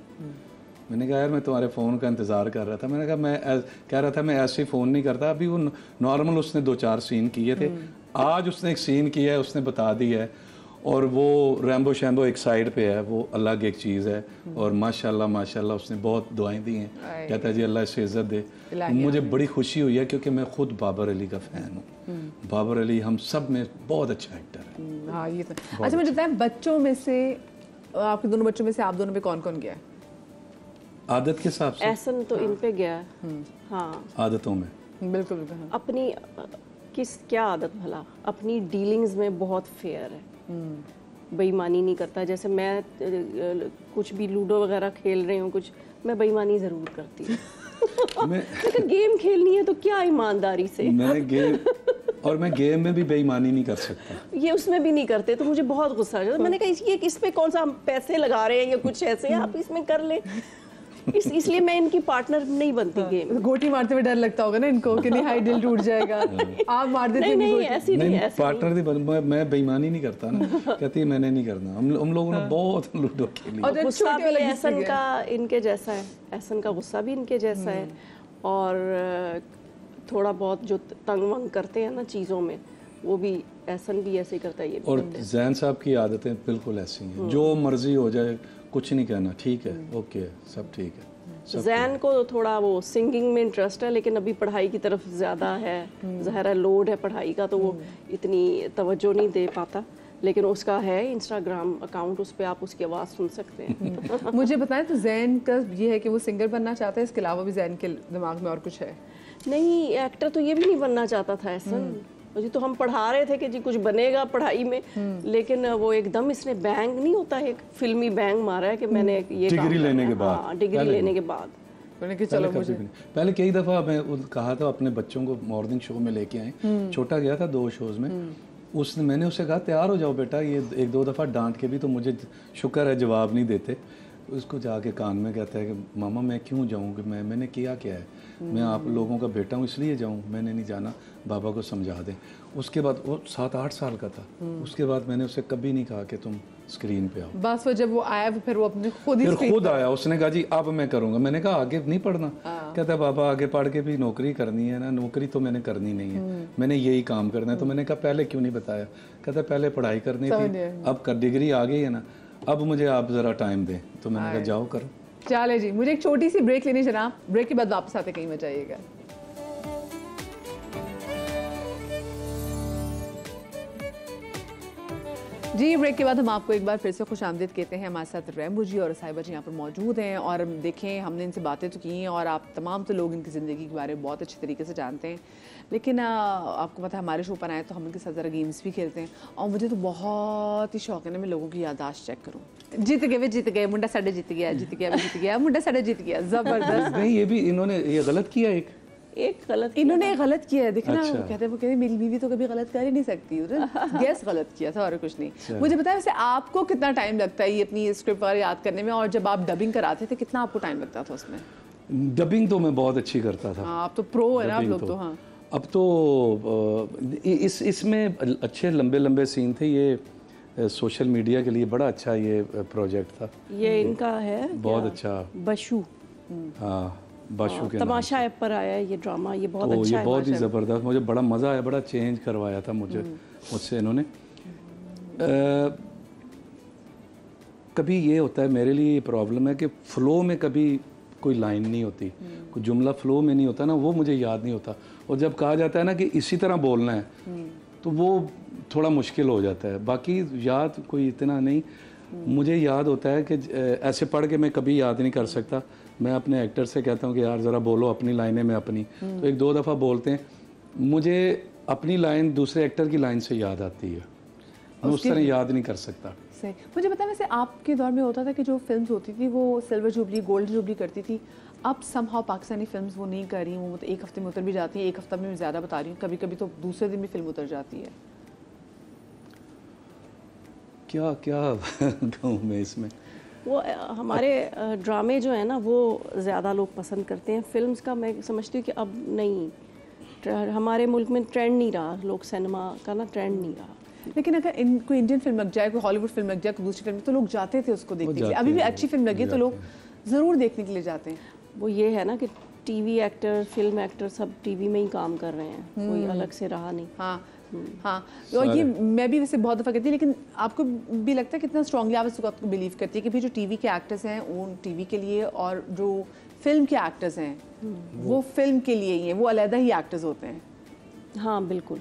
मैंने कहा यार मैं तुम्हारे फ़ोन का इंतज़ार कर रहा था। मैंने कहा मैं कह रहा था मैं ऐसे ही फ़ोन नहीं करता। अभी वो नॉर्मल उसने 2-4 सीन किए थे, आज उसने एक सीन किया है, उसने बता दिया है। और वो रैम्बो शैम्बो एक साइड पे है, वो अलग एक चीज़ है। और माशाल्लाह माशाल्लाह उसने बहुत दुआएं दी हैं। कहता है जी अल्लाह इसे इज़्ज़त दे। मुझे बड़ी खुशी हुई है क्योंकि मैं खुद बाबर अली का फ़ैन हूँ। बाबर अली हम सब में बहुत अच्छा एक्टर है। हाँ ये तो। अच्छा, मुझे बताएं बच्चों में से, आपके दोनों बच्चों में से आप दोनों पे कौन कौन गया है? आदत के हिसाब से एहसन तो इन पे गया। हाँ, आदतों में बिल्कुल बिल्कुल। अपनी क्या आदत भला, अपनी डीलिंग्स में बहुत फेयर है, बेईमानी नहीं करता। जैसे मैं कुछ भी लूडो वगैरह खेल रही हूँ कुछ, मैं बेईमानी ज़रूर करती हूँ। अगर गेम खेलनी है तो क्या ईमानदारी से। मैं गेम में भी बेईमानी नहीं कर सकता। ये उसमें भी नहीं करते तो मुझे बहुत गुस्सा आ जाता है। मैंने कहा ये इस पे कौन सा हम पैसे लगा रहे हैं या कुछ ऐसे, आप इसमें कर ले। इसलिए मैं इनकी पार्टनर नहीं बनती गेम। गोटी मारते हुए डर लगता होगा ना इनको कि नहीं हाई दिल टूट जाएगा। आप मार देते नहीं, ऐसी नहीं, पार्टनर मैं बेईमानी नहीं करता ना। कहती है मैंने नहीं करना। हम लोगों ने बहुत लूडो खेली। और गुस्सा भी एहसन का इनके जैसा है, एहसन का गुस्सा भी इनके जैसा है। और थोड़ा बहुत जो तंग वंग करते हैं ना चीज़ों में, वो भी एहसन भी ऐसे ही करता है। ये और जैन साहब की आदतें बिल्कुल ऐसी हैं, जो मर्जी हो जाए कुछ नहीं कहना, ठीक है ओके सब ठीक है जैन को थोड़ा वो सिंगिंग में इंटरेस्ट है, लेकिन अभी पढ़ाई की तरफ ज़्यादा है, ज़ाहिर लोड है पढ़ाई का, तो वो इतनी तवज्जो नहीं दे पाता। लेकिन उसका है इंस्टाग्राम अकाउंट, उस पर आप उसकी आवाज़ सुन सकते हैं। मुझे बताएं तो जैन का ये है कि वो सिंगर बनना चाहता है, इसके अलावा भी जैन के दिमाग में और कुछ है? नहीं, एक्टर तो ये भी नहीं बनना चाहता था ऐसा जी, तो हम पढ़ा रहे थे कि जी कुछ बनेगा पढ़ाई में, लेकिन वो एकदम इसने बैंग नहीं होता, एक फिल्मी बैंग मारा है कि मैंने ये डिग्री लेने के बाद। हाँ, डिग्री लेने के बाद कि चलो मुझे पहले कई दफ़ा मैं कहा था अपने बच्चों को मॉर्निंग शो में लेके आए, छोटा गया था 2 शोज़ में, उसने मैंने उससे कहा तैयार हो जाओ बेटा, ये 1-2 दफ़ा डांट के भी तो मुझे शुक्र है जवाब नहीं देते। उसको जाके कान में कहता है कि मामा मैं क्यों जाऊँ, कि मैंने किया क्या है, मैं आप लोगों का बेटा हूँ इसलिए जाऊँ, मैंने नहीं जाना, बाबा को समझा दें। उसके बाद वो 7-8 साल का था, उसके बाद मैंने उसे कभी नहीं कहा कि तुम स्क्रीन पे आओ। बस वो जब वो आया फिर वो अपने खुद आया, उसने कहा जी अब मैं करूँगा। मैंने कहा आगे नहीं पढ़ना, कहता है बाबा आगे पढ़ के भी नौकरी करनी है ना, नौकरी तो मैंने करनी नहीं है, मैंने यही काम करना है। तो मैंने कहा पहले क्यों नहीं बताया, कहता पहले पढ़ाई करनी थी, अब डिग्री आ गई है ना, अब मुझे आप ज़रा टाइम दें। तो मैंने कहा जाओ करो। चले जी, मुझे एक छोटी सी ब्रेक लेनी जनाब, ब्रेक के बाद वापस आते कहीं मत जाइएगा। जी ब्रेक के बाद हम आपको एक बार फिर से खुश आमदीद कहते हैं। हमारे साथ रैम्बो जी और साहिबा जी यहाँ पर मौजूद हैं और देखें हमने इनसे बातें तो की हैं और आप तमाम तो लोग इनकी ज़िंदगी के बारे में बहुत अच्छी तरीके से जानते हैं, लेकिन आपको पता है हमारे शो पर आए तो हम इनके साथ ज़रा गेम्स भी खेलते हैं और मुझे तो बहुत ही शौक है ना मैं लोगों की याददाश्त चेक करूँ। जीत गए मुंडा साढ़े जीत गया मुंडा साढ़े जीत गया, ज़बरदस्त। नहीं ये भी इन्होंने ये गलत किया, इन्होंने गलत किया है, देखना अच्छा। वो कहते मेरी बीवी तो कभी गलत कर ही नहीं सकती, गैस गलत किया था और कुछ नहीं। मुझे बताया वैसे आपको कितना टाइम लगता है ये अपनी स्क्रिप्ट वगैरह याद करने में, और जब आप डबिंग कराते थे कितना आपको टाइम लगता था उसमें? डबिंग तो मैं बहुत अच्छी करता था। आप तो प्रो है ना आप लोग तो। हाँ अब तो इसमें अच्छे लंबे लंबे सीन थे, ये सोशल मीडिया के लिए बड़ा अच्छा ये प्रोजेक्ट था। ये इनका है बहुत अच्छा बशू, हाँ बाशु के तमाशा ऐप पर आया है ये ड्रामा, ये बहुत अच्छा है, ये बहुत ही ज़बरदस्त, मुझे बड़ा मज़ा आया, बड़ा चेंज करवाया था मुझसे इन्होंने। कभी ये होता है मेरे लिए प्रॉब्लम है कि फ़्लो में कभी कोई लाइन नहीं होती, कोई जुमला फ़्लो में नहीं होता ना, वो मुझे याद नहीं होता। और जब कहा जाता है ना कि इसी तरह बोलना है तो वो थोड़ा मुश्किल हो जाता है, बाकी याद कोई इतना नहीं। मुझे याद होता है कि ऐसे पढ़ के मैं कभी याद नहीं कर सकता, मैं अपने एक्टर से कहता हूँ कि यार ज़रा बोलो अपनी लाइनें में अपनी, तो 1-2 दफ़ा बोलते हैं, मुझे अपनी लाइन दूसरे एक्टर की लाइन से याद आती है, मैं उस तरह याद नहीं कर सकता। सही। मुझे पता है वैसे आपके दौर में होता था कि जो फिल्म्स होती थी वो सिल्वर जुबली गोल्ड जुबली करती थी, अब समहाउ पाकिस्तानी फिल्म्स वो नहीं कर रही, वो मतलब 1 हफ्ते में उतर भी जाती है, 1 हफ्ता में ज़्यादा बता रही हूँ, कभी कभी तो दूसरे दिन भी फिल्म उतर जाती है। क्या कहूँ मैं इसमें, वो हमारे ड्रामे जो है ना वो ज़्यादा लोग पसंद करते हैं, फिल्म्स का मैं समझती हूँ कि अब नहीं, हमारे मुल्क में ट्रेंड नहीं रहा, लोग सिनेमा का ना ट्रेंड नहीं रहा। लेकिन अगर कोई इंडियन फिल्म लग जाए, कोई हॉलीवुड फिल्म लग जाए, कोई दूसरी फिल्म, तो लोग जाते थे उसको देखने के लिए, अभी भी अच्छी फिल्म लगी तो लोग ज़रूर देखने के लिए जाते हैं। वो ये है ना कि टीवी एक्टर फिल्म एक्टर सब टीवी में ही काम कर रहे हैं, कोई अलग से रहा नहीं। हाँ और ये मैं भी वैसे बहुत दफ़ा कहती हूँ, लेकिन आपको भी लगता है कितना स्ट्रांगली आप इसको आपको बिलीव करती है कि भी जो टीवी के एक्टर्स हैं वो टीवी के लिए और जो फिल्म के एक्टर्स हैं वो फिल्म के लिए ही हैं, वो अलग ही एक्टर्स होते हैं? हाँ बिल्कुल,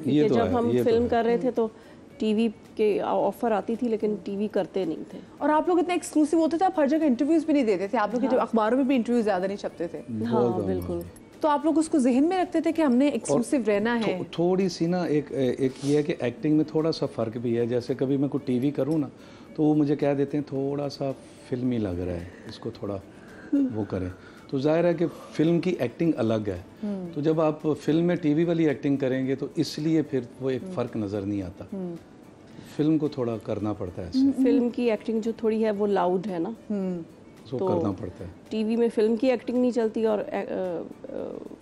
ये तो जब हम फिल्म कर रहे थे तो टीवी के ऑफर आती थी लेकिन टीवी करते नहीं थे, और आप लोग इतना एक्सक्लूसिव होते थे, आप हर जगह इंटरव्यूज़ भी नहीं देते थे, आप लोग जब अखबारों में भी इंटरव्यू ज़्यादा नहीं छपते थे। हाँ बिल्कुल, तो आप लोग उसको जहन में रखते थे कि हमने एक्सक्लूसिव रहना है। थोड़ी सी ना एक ये है कि एक्टिंग में थोड़ा सा फ़र्क भी है, जैसे कभी मैं कोई टीवी करूँ ना तो वो मुझे कह देते हैं थोड़ा सा फिल्मी लग रहा है, इसको थोड़ा वो करें, तो जाहिर है कि फ़िल्म की एक्टिंग अलग है, तो जब आप फिल्म में टीवी वाली एक्टिंग करेंगे तो इसलिए फिर वो एक फ़र्क नज़र नहीं आता, फिल्म को थोड़ा करना पड़ता है। फिल्म की एक्टिंग जो थोड़ी है वो लाउड है ना, तो करना पड़ता है। टीवी में फिल्म की एक्टिंग नहीं चलती और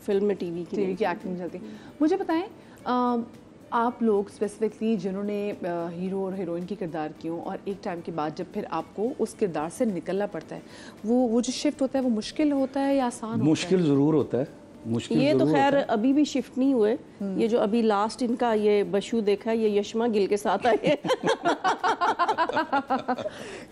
फिल्म में टीवी की एक्टिंग चलती। मुझे बताएं आप लोग स्पेसिफिकली जिन्होंने हीरो और हीरोइन की किरदार किए और एक टाइम के बाद जब फिर आपको उस किरदार से निकलना पड़ता है, वो जो शिफ्ट होता है वो मुश्किल होता है या आसान होता है? मुश्किल ज़रूर होता है, मुश्किल ये तो खैर अभी भी शिफ्ट नहीं हुए, ये जो अभी लास्ट इनका ये बशू देखा है ये यशमा गिल के साथ आए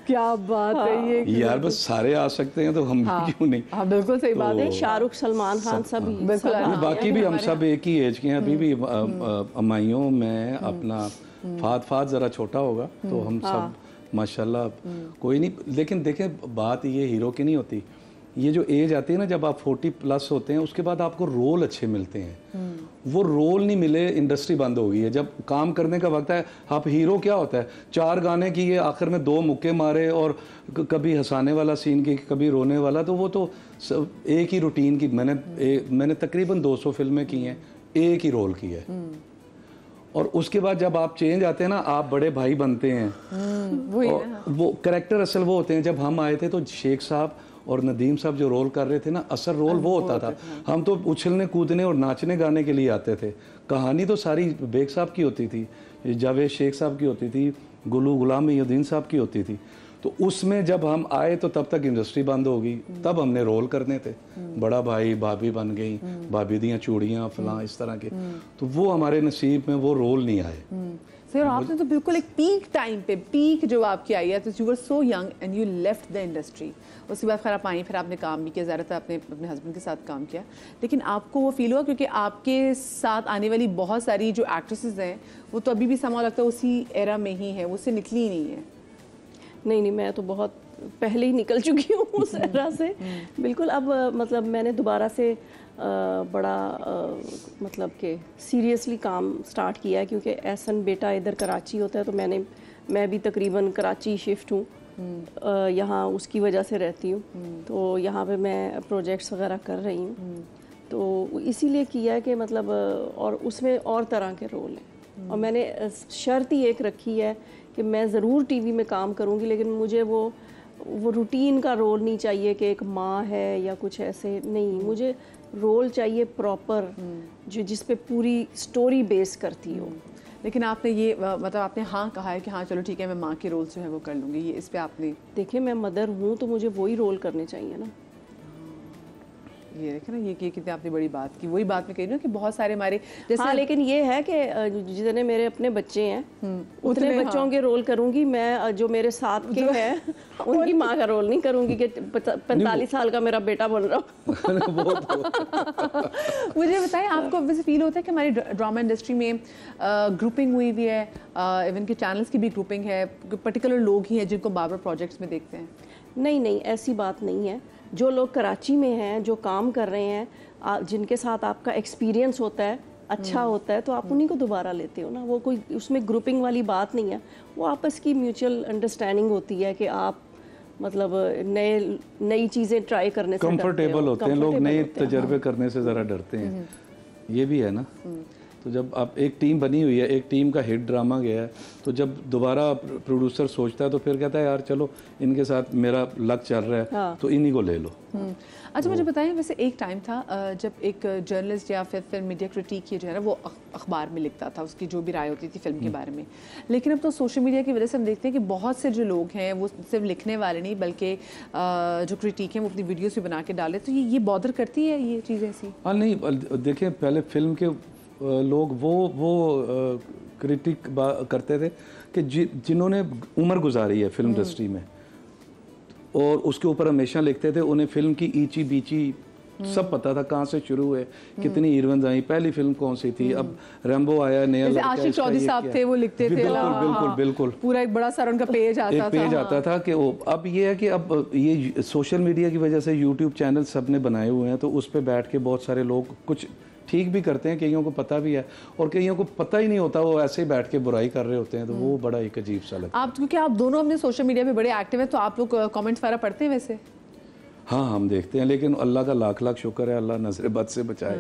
क्या बात है ये कि यार बस सारे आ सकते हैं तो हम भी क्यों नहीं। हाँ बिल्कुल सही बात है। शाहरुख, सलमान खान सभी बिल्कुल बाकी भी हम सब एक ही एज के हैं अभी भी। अमाइयों में अपना फाद ज़रा छोटा होगा तो हम सब माशाल्लाह कोई नहीं। लेकिन देखें बात ये हीरो की नहीं होती, ये जो एज आती है ना जब आप 40+ होते हैं उसके बाद आपको रोल अच्छे मिलते हैं। वो रोल नहीं मिले इंडस्ट्री बंद हो गई है। जब काम करने का वक्त है, आप हीरो क्या होता है 4 गाने किए आखिर में 2 मुक्के मारे और कभी हंसाने वाला सीन की कभी रोने वाला, तो वो तो एक ही रूटीन की। मैंने तकरीबन 200 फिल्में की हैं, एक ही रोल किया है। और उसके बाद जब आप चेंज आते हैं ना, आप बड़े भाई बनते हैं। वो कैरेक्टर असल वो होते हैं। जब हम आए थे तो शेख साहब और नदीम साहब जो रोल कर रहे थे ना, असल रोल वो होता था। हम तो उछलने कूदने और नाचने गाने के लिए आते थे। कहानी तो सारी बेग साहब की होती थी, जावेद शेख साहब की होती थी, गुलाम मोहिउद्दीन साहब की होती थी। तो उसमें जब हम आए तो तब तक इंडस्ट्री बंद हो गई। तब हमने रोल करने थे, बड़ा भाई भाभी बन गई, भाभी दियाँ चूड़ियाँ फलां इस तरह के। तो वो हमारे नसीब में वो रोल नहीं आए। सर आपने तो बिल्कुल एक पीक टाइम पे, पीक जो आपकी आई है, तो you were so young and you left the industry. उसके बाद फिर आप आई, फिर आपने काम भी किया, ज़्यादातर आपने अपने हस्बैंड के साथ काम किया। लेकिन आपको वो फील हुआ क्योंकि आपके साथ आने वाली बहुत सारी जो एक्ट्रेसेस हैं वो तो अभी भी समा लगता है उसी एरा में ही है, वो उससे निकली ही नहीं है। नहीं, मैं तो बहुत पहले ही निकल चुकी हूँ उस एरा से। बिल्कुल। अब मतलब मैंने दोबारा से बड़ा मतलब कि सीरियसली काम स्टार्ट किया है, क्योंकि एहसन बेटा इधर कराची होता है, तो मैं भी तकरीबन कराची शिफ्ट हूँ। यहाँ उसकी वजह से रहती हूँ, तो यहाँ पे मैं प्रोजेक्ट्स वगैरह कर रही हूँ। तो इसीलिए किया है कि मतलब और उसमें और तरह के रोल हैं। और मैंने शर्त ही एक रखी है कि मैं ज़रूर टीवी में काम करूँगी, लेकिन मुझे वो रूटीन का रोल नहीं चाहिए कि एक माँ है या कुछ ऐसे नहीं। मुझे रोल चाहिए प्रॉपर, जो जिस पे पूरी स्टोरी बेस करती हो। लेकिन आपने ये मतलब आपने हाँ कहा है कि हाँ चलो ठीक है मैं माँ के रोल जो है वो कर लूँगी, ये इस पे आपने देखिए मैं मदर हूँ तो मुझे वही रोल करने चाहिए ना। ये देखे ना, ये कितनी आपने बड़ी बात की। वही बात मैं कह रही हूँ कि बहुत सारे हमारे जैसे हाँ, लेकिन ये है कि जितने मेरे अपने बच्चे हैं उतने बच्चों के रोल करूंगी मैं। जो मेरे साथ के हैं उनकी माँ का रोल नहीं करूंगी कि 45 साल का मेरा बेटा बन रहा हूँ। मुझे बताएं, आपको वैसे फील होता है कि हमारी ड्रामा इंडस्ट्री में ग्रुपिंग हुई हुई है, इवन के चैनल्स की भी ग्रुपिंग है, पर्टिकुलर लोग ही हैं जिनको बार बार प्रोजेक्ट्स में देखते हैं? नहीं, ऐसी बात नहीं है। जो लोग कराची में हैं, जो काम कर रहे हैं, जिनके साथ आपका एक्सपीरियंस होता है, अच्छा होता है, तो आप उन्हीं को दोबारा लेते हो ना। वो कोई उसमें ग्रुपिंग वाली बात नहीं है। वो आपस की म्यूचुअल अंडरस्टैंडिंग होती है कि आप मतलब नई चीज़ें ट्राई करने से कंफर्टेबल होते हैं लोग, नए तजर्बे करने से ज़रा डरते हैं। ये भी है ना। तो जब आप एक टीम बनी हुई है, एक टीम का हिट ड्रामा गया है, तो जब दोबारा प्रोड्यूसर सोचता है तो फिर कहता है यार चलो इनके साथ मेरा लक चल रहा है, हाँ। तो इन्हीं को ले लो। अच्छा मुझे बताएं, वैसे एक टाइम था जब एक जर्नलिस्ट या फिर फिल्म मीडिया क्रिटिक जो है ना वो अखबार में लिखता था, उसकी जो भी राय होती थी फिल्म के बारे में। लेकिन अब तो सोशल मीडिया की वजह से हम देखते हैं कि बहुत से जो लोग हैं वो सिर्फ लिखने वाले नहीं बल्कि जो क्रिटिक हैं वो अपनी वीडियोस भी बना के डाले। तो ये बॉदर करती है ये चीज़ ऐसी? हाँ नहीं, देखिए पहले फिल्म के लोग वो क्रिटिक करते थे कि जिन्होंने उम्र गुजारी है फिल्म इंडस्ट्री में और उसके ऊपर हमेशा लिखते थे। उन्हें फिल्म की ईची बीची सब पता था, कहाँ से शुरू हुए, कितनी हीरोइंस आई, पहली फिल्म कौन सी थी, अब रैम्बो आया नया, जैसे आशिक चौधरी साहब थे वो लिखते थे। बिल्कुल पूरा एक बड़ा सारा उनका पेज आता था कि वो। अब ये है कि अब ये सोशल मीडिया की वजह से यूट्यूब चैनल सबने बनाए हुए हैं, तो उस पर बैठ के बहुत सारे लोग कुछ ठीक भी करते हैं, कईयों को पता भी है और कईयों को पता ही नहीं होता, वो ऐसे ही बैठ के बुराई कर रहे होते हैं। तो वो बड़ा एक अजीब सा लगता है। आप क्योंकि आप दोनों अपने सोशल मीडिया पे बड़े एक्टिव हैं, तो आप लोग कमेंट्स वगैरह पढ़ते हैं वैसे? हाँ हम देखते हैं, लेकिन अल्लाह का लाख लाख शुक्र है, अल्लाह नज़र बद से बचाए।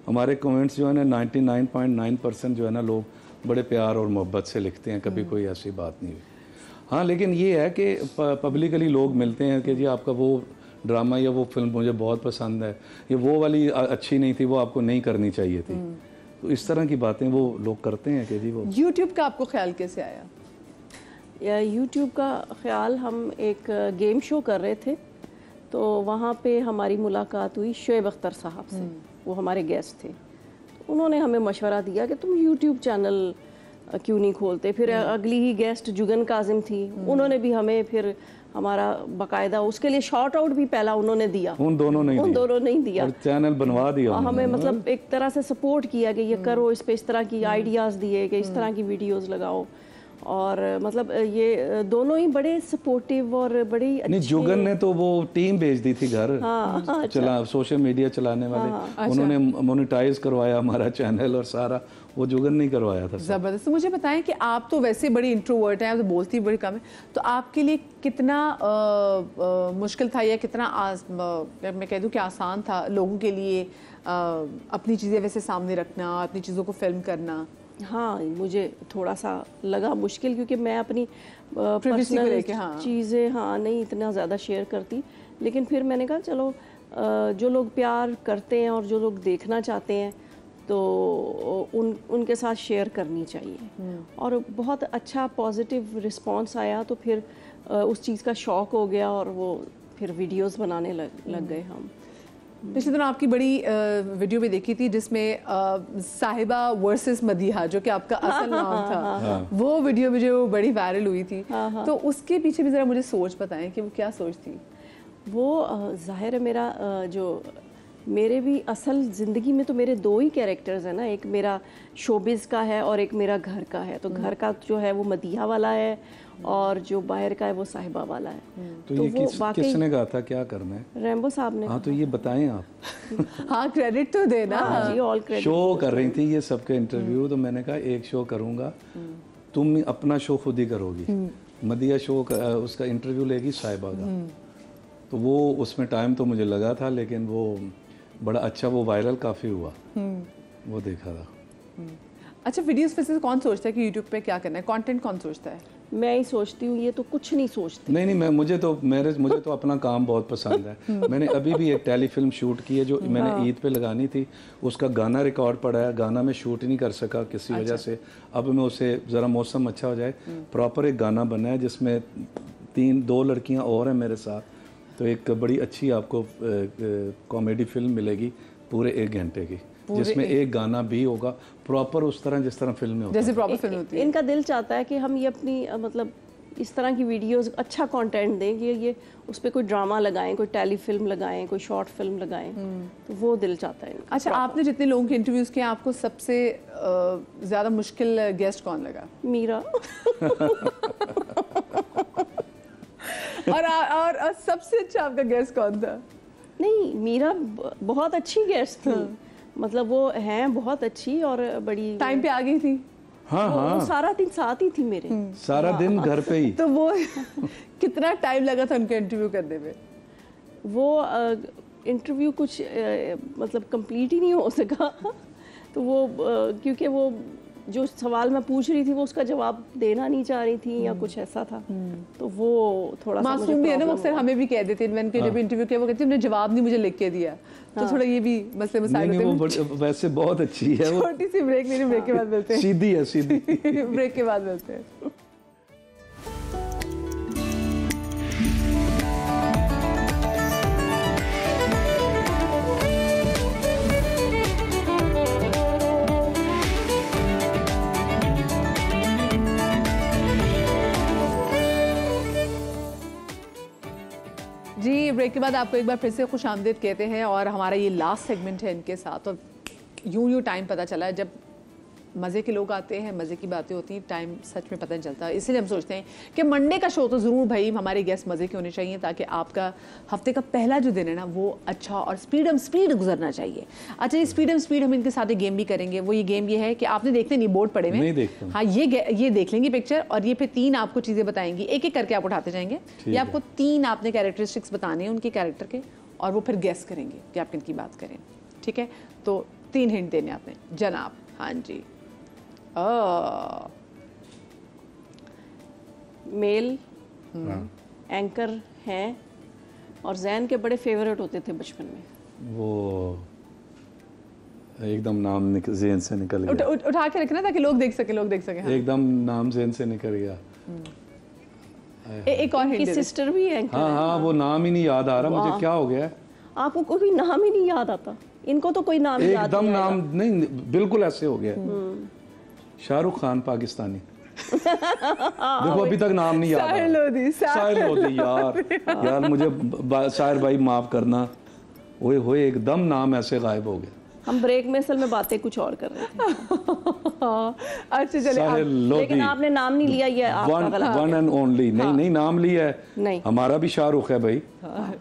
हमारे कमेंट्स जो है ना 99.9% जो है ना लोग बड़े प्यार और मोहब्बत से लिखते हैं, कभी कोई ऐसी बात नहीं हुई। हाँ लेकिन ये है कि पब्लिकली लोग मिलते हैं कि जी आपका वो ड्रामा या वो फिल्म मुझे बहुत पसंद है, ये वो वाली अच्छी नहीं थी, वो आपको नहीं करनी चाहिए थी। तो इस तरह की बातें वो लोग करते हैं कि जी वो। यूट्यूब का आपको ख्याल कैसे आया? या यूट्यूब का ख्याल, हम एक गेम शो कर रहे थे तो वहाँ पे हमारी मुलाकात हुई शोएब अख्तर साहब से। वो हमारे गेस्ट थे। तो उन्होंने हमें मशवरा दिया कि तुम यूट्यूब चैनल क्यों नहीं खोलते। फिर अगली ही गेस्ट जुगन काजिम थी, उन्होंने भी हमें फिर हमारा बकायदा उसके लिए शॉर्ट आउट भी पहला उन्होंने दिया, उन दोनों नहीं दिया और चैनल बनवा दिया हमें, मतलब एक तरह से सपोर्ट किया कि ये करो, इस पे इस तरह की आइडियाज़ दिए कि इस तरह की वीडियोस लगाओ। और मतलब ये दोनों ही बड़े सपोर्टिव और बड़ी नहीं, जुगन ने तो वो टीम भेज दी थी घर, चला सोशल मीडिया चलाने वाले, उन्होंने मोनेटाइज करवाया हमारा चैनल और सारा, वो जुगन नहीं करवाया था। ज़बरदस्त। तो मुझे बताएं कि आप तो वैसे बड़ी इंट्रोवर्ट हैं, आप तो बोलती बड़ी कम है, तो आपके लिए कितना मुश्किल था या कितना मैं कह दूं कि आसान था लोगों के लिए अपनी चीज़ें वैसे सामने रखना, अपनी चीज़ों को फिल्म करना? हाँ, मुझे थोड़ा सा लगा मुश्किल, क्योंकि मैं अपनी पर्सनल चीज़ें नहीं इतना ज़्यादा शेयर करती। लेकिन फिर मैंने कहा चलो, जो लोग प्यार करते हैं और जो लोग देखना चाहते हैं तो उनके साथ शेयर करनी चाहिए। और बहुत अच्छा पॉजिटिव रिस्पांस आया, तो फिर उस चीज़ का शौक़ हो गया और वो फिर वीडियोस बनाने लग गए हम। पिछले दिन आपकी बड़ी वीडियो भी देखी थी जिसमें साहिबा वर्सेस मदीहा, जो कि आपका असल नाम था, वो वीडियो भी जो बड़ी वायरल हुई थी, तो उसके पीछे भी ज़रा मुझे सोच बताएं कि वो क्या सोच थी? वो ज़ाहिर है मेरा जो मेरे भी असल ज़िंदगी में तो मेरे दो ही कैरेक्टर्स हैं ना, एक मेरा शोबिज़ का है और एक मेरा घर का है। तो घर का जो है वो मदीहा वाला है और जो बाहर का है वो साहिबा वाला है। तो ये किसने कहा था क्या करना है? रैम्बो साहब ने। हाँ, तो ये बताएं आप। हाँ, क्रेडिट तो देना। जी, ऑल क्रेडिट। शो कर रही थी ये सबके इंटरव्यू, तो मैंने कहा एक शो करूँगा, तुम अपना शो खुद ही करोगी। मदीहा शो उसका इंटरव्यू लेगी साहिबा का, तो वो उसमें टाइम तो मुझे लगा था, लेकिन वो बड़ा अच्छा, वो वायरल काफ़ी हुआ, वो देखा था। अच्छा, वीडियोस पे से कौन सोचता है कि यूट्यूब पे क्या करना है? कंटेंट कौन सोचता है? मैं ही सोचती हूँ, ये तो कुछ नहीं सोचती। नहीं, मुझे तो अपना काम बहुत पसंद है। मैंने अभी भी एक टेलीफिल्म शूट की है जो मैंने ईद पे लगानी थी, उसका गाना रिकॉर्ड पड़ा है, गाना मैं शूट नहीं कर सका किसी वजह से। अब मैं उसे ज़रा मौसम अच्छा हो जाए, प्रॉपर एक गाना बना है जिसमें 2 लड़कियाँ और हैं मेरे साथ, तो एक बड़ी अच्छी आपको कॉमेडी फिल्म मिलेगी पूरे 1 घंटे की, जिसमें एक गाना भी होगा प्रॉपर उस तरह जिस तरह फिल्म में होता है, जैसे प्रॉपर फिल्म होती है। इनका दिल चाहता है कि हम ये अपनी मतलब इस तरह की वीडियोस, अच्छा कंटेंट दें, ये उस पर कोई ड्रामा लगाएं, कोई टेली फिल्म लगाएं, कोई शॉर्ट फिल्म लगाएं, तो वो दिल चाहता है। अच्छा, आपने जितने लोगों के इंटरव्यूज़ किए, आपको सबसे ज़्यादा मुश्किल गेस्ट कौन लगा? मीरा। और सबसे अच्छा आपका गेस्ट कौन था? नहीं, मीरा बहुत अच्छी गेस्ट थी, मतलब वो हैं बहुत अच्छी और बड़ी टाइम पे आ गई थी। हाँ, वो सारा दिन साथ ही थी मेरे, सारा दिन घर पे ही। तो वो कितना टाइम लगा था उनका इंटरव्यू करने में? वो इंटरव्यू कुछ मतलब कंप्लीट ही नहीं हो सका। तो वो क्योंकि वो जो सवाल मैं पूछ रही थी वो उसका जवाब देना नहीं चाह रही थी या कुछ ऐसा था, तो वो थोड़ा सा मासूम भी है ना, वो अक्सर हमें भी कह देते हैं, मैंने जब इंटरव्यू किया वो कहती है जवाब नहीं मुझे लिख के दिया, तो थोड़ा ये भी मसले मसाइल होते हैं। वो वैसे बहुत अच्छी है। छोटी सी ब्रेक लेने, ब्रेक के बाद मिलते हैं। सीधी है, सीधी। ब्रेक के बाद मिलते हैं। जी, ब्रेक के बाद आपको एक बार फिर से खुश आमदीद कहते हैं, और हमारा ये लास्ट सेगमेंट है इनके साथ। और यूं टाइम पता चला है, जब मज़े के लोग आते हैं, मज़े की बातें होती हैं, टाइम सच में पता नहीं चलता। इसलिए हम सोचते हैं कि मंडे का शो तो ज़रूर भाई हमारे गेस्ट मज़े के होने चाहिए, ताकि आपका हफ्ते का पहला जो दिन है ना वो अच्छा और स्पीड गुजरना चाहिए। अच्छा, ये स्पीड हम इनके साथ एक गेम भी करेंगे। वो ये गेम ये है कि आपने देखते नहीं, बोर्ड पड़े हुए, नहीं देखते। हाँ, ये देख लेंगे पिक्चर, और ये फिर 3 आपको चीज़ें बताएंगी, एक एक करके आप उठाते जाएंगे। ये आपको 3 आपने कैरेक्टरिस्टिक्स बताने हैं उनके कैरेक्टर के, और वो फिर गेस करेंगे कि आप किनकी बात करें। ठीक है, तो 3 हिंट देने आपने जनाब। हाँ जी। मेल एंकर हैं और जैन के बड़े फेवरेट होते थे बचपन में। वो एकदम नाम ज़हन से निकल गया। उठा के रखना ताकि लोग देख सके हाँ। एकदम नाम ज़हन से निकल गया। एक और हिंट, सिस्टर भी है। हाँ, वो नाम ही नहीं याद आ रहा मुझे, क्या हो गया? आपको कोई नाम ही नहीं याद आता? इनको तो कोई नाम याद एकदम नाम नहीं, बिल्कुल ऐसे हो गया। शाहरुख खान पाकिस्तानी। देखो अभी तक नाम नहीं याद आ साहिल रहा। लोधी, साहिल लोधी यार, यार मुझे साहिर भाई माफ करना, ओए होए एकदम नाम ऐसे गायब हो गया। हम ब्रेक में असल में बातें कुछ और कर रहे थे। अच्छा चले साहिल लोधी, लेकिन आपने नाम नहीं लिया, ये आपका गलत वन एंड ओनली। नहीं नहीं, नाम लिया है। नहीं। हमारा भी शाहरुख है भाई,